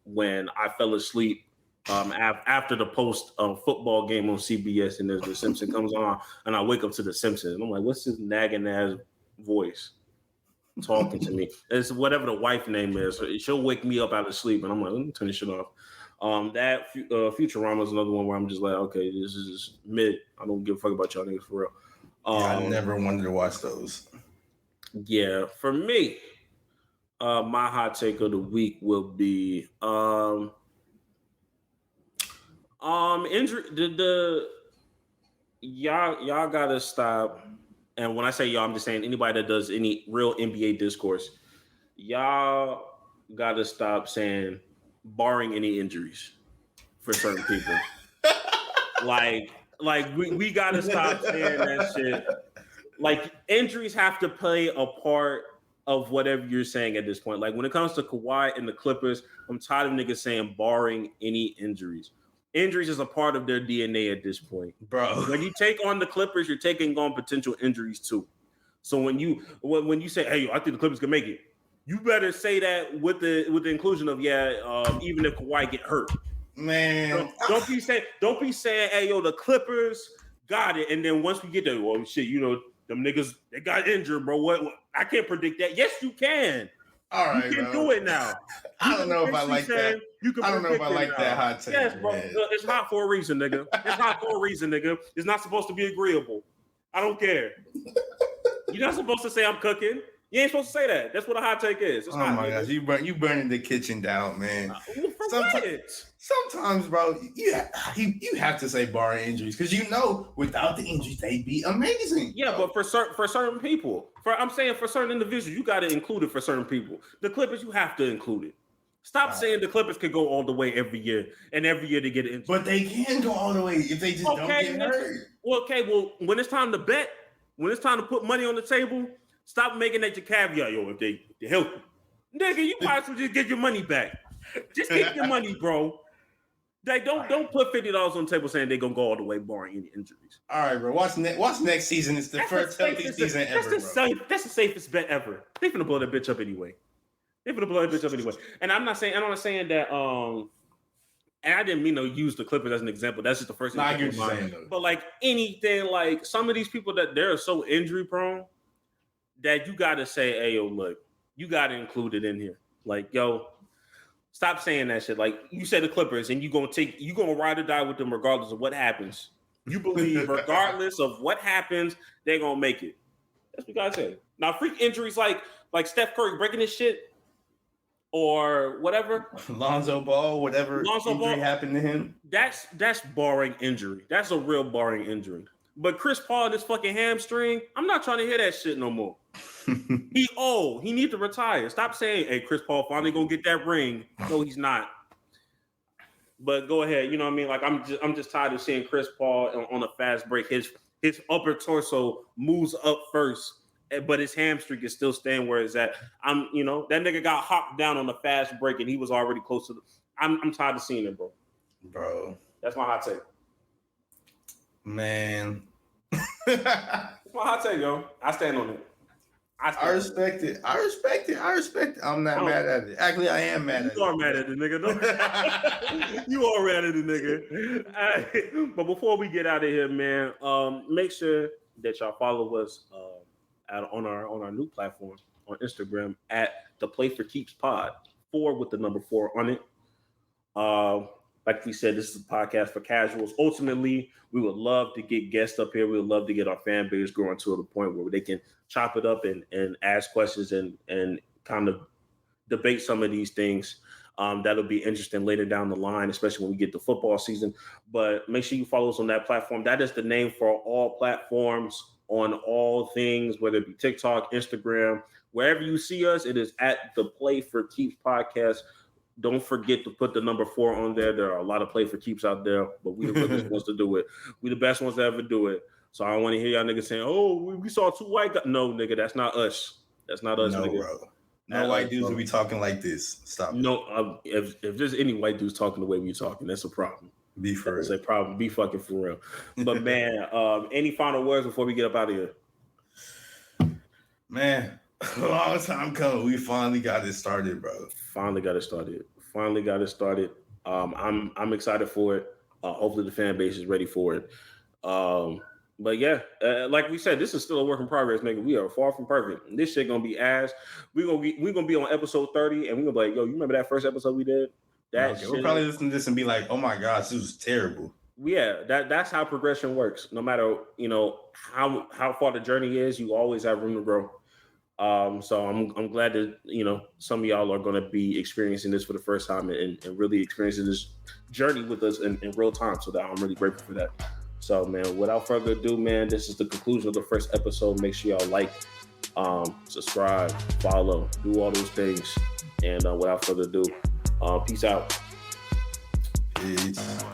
when I fell asleep after the post football game on CBS, and The Simpsons comes on, and I wake up to The Simpsons, and I'm like, what's this nagging ass voice talking to me? It's whatever the wife name is. She'll wake me up out of sleep, and I'm like, let me turn this shit off. That Futurama is another one where I'm just like, okay, this is mid. I don't give a fuck about y'all niggas for real. I never wanted to watch those. Yeah, for me, my hot take of the week will be Injury. The y'all gotta stop. And when I say y'all, I'm just saying anybody that does any real NBA discourse, y'all gotta stop saying barring any injuries for certain people. like we gotta stop saying that shit. Like injuries have to play a part of whatever you're saying at this point. Like when it comes to Kawhi and the Clippers, I'm tired of niggas saying barring any injuries. Injuries is a part of their DNA at this point, bro. When you take on the Clippers, you're taking on potential injuries too. So when you say, "Hey, I think the Clippers can make it," you better say that with the inclusion of even if Kawhi get hurt, man. Don't be saying, "Hey, yo, the Clippers got it," and then once we get there, well, shit, them niggas they got injured, bro. What? I can't predict that. Yes, you can. All right, you can do it now. I don't know if I like that. I don't know if I like that hot take. Yes, bro. It's hot for a reason, nigga. It's hot for a reason, nigga. It's not supposed to be agreeable. I don't care. You're not supposed to say I'm cooking. You ain't supposed to say that. That's what a hot take is. It's hot, my gosh, you burning the kitchen down, man. Sometimes, bro, you have to say barring injuries because without the injuries they'd be amazing. Yeah, bro. But for certain people, I'm saying for certain individuals, you got to include it. For certain people, the Clippers, you have to include it. Stop saying the Clippers could go all the way every year, and every year they get injured. But they can go all the way if they just don't get hurt. Well, when it's time to bet, when it's time to put money on the table, stop making that your caveat, yo. If they help you, nigga, you might as well just get your money back. Just keep your money, bro. They don't put $50 on the table saying they're gonna go all the way barring any injuries. All right, bro. Watch next season. It's the first healthy season ever, bro. That's the safest bet ever. They're gonna blow that bitch up anyway. And I'm not saying that. And I didn't mean to use the Clippers as an example. That's just the first thing. I get what you're saying, though. But like anything, like some of these people that they're so injury prone that you got to say, "Hey, yo, look, you got to include it in here." Like, yo, stop saying that shit. Like you said, the Clippers, and you gonna ride or die with them regardless of what happens. You believe regardless of what happens, they're gonna make it. That's what you gotta say. Now, freak injuries like Steph Curry breaking his shit. Or whatever, Lonzo Ball happened to him. That's barring injury. That's a real barring injury. But Chris Paul, this fucking hamstring, I'm not trying to hear that shit no more. He old. He needs to retire. Stop saying, "Hey, Chris Paul finally gonna get that ring." No, he's not. But go ahead. You know what I mean? Like I'm just tired of seeing Chris Paul on a fast break. His upper torso moves up first. But his hamstring is still staying where it's at. That nigga got hopped down on the fast break and he was already close to I'm tired of seeing it, bro. Bro. That's my hot take. Man. That's my hot take, yo. I stand on it. I respect it. I'm not mad at it. Actually, I am mad at it. You are mad at the nigga. You are mad at the nigga. Right. But before we get out of here, man, make sure that y'all follow us on our new platform on Instagram at the Play for Keeps Pod, 4 with the number 4 on it. Like we said, this is a podcast for casuals. Ultimately, we would love to get guests up here. We would love to get our fan base growing to the point where they can chop it up and ask questions and kind of debate some of these things. That'll be interesting later down the line, especially when we get to football season. But make sure you follow us on that platform. That is the name for all platforms on all things, whether it be TikTok, Instagram, wherever you see us, it is at the Play for Keeps podcast. Don't forget to put the number 4 on there. There are a lot of Play for Keeps out there, but we the best ones to do it. We the best ones to ever do it. So I don't want to hear y'all niggas saying, "Oh, we saw 2 white guys." No, nigga, that's not us. That's not us, nigga. Bro. No white dudes will be talking like this. Stop. No, if there's any white dudes talking the way we talking, that's a problem. Be for real. That's a problem. Be fucking for real. But man, any final words before we get up out of here? Man, a long time coming. We finally got it started, bro. Finally got it started. I'm excited for it. Hopefully the fan base is ready for it. But yeah, like we said, this is still a work in progress, nigga. We are far from perfect. This shit gonna be ass. We're gonna be on episode 30, and we're gonna be like, yo, you remember that first episode we did? We'll probably listen to this and be like, oh my gosh, this was terrible. Yeah, that's how progression works. No matter how far the journey is, you always have room to grow. So I'm glad that some of y'all are going to be experiencing this for the first time and really experiencing this journey with us in real time. So that I'm really grateful for that. So man, without further ado, man, this is the conclusion of the first episode. Make sure y'all like, subscribe, follow, do all those things. And without further ado, peace out. Peace.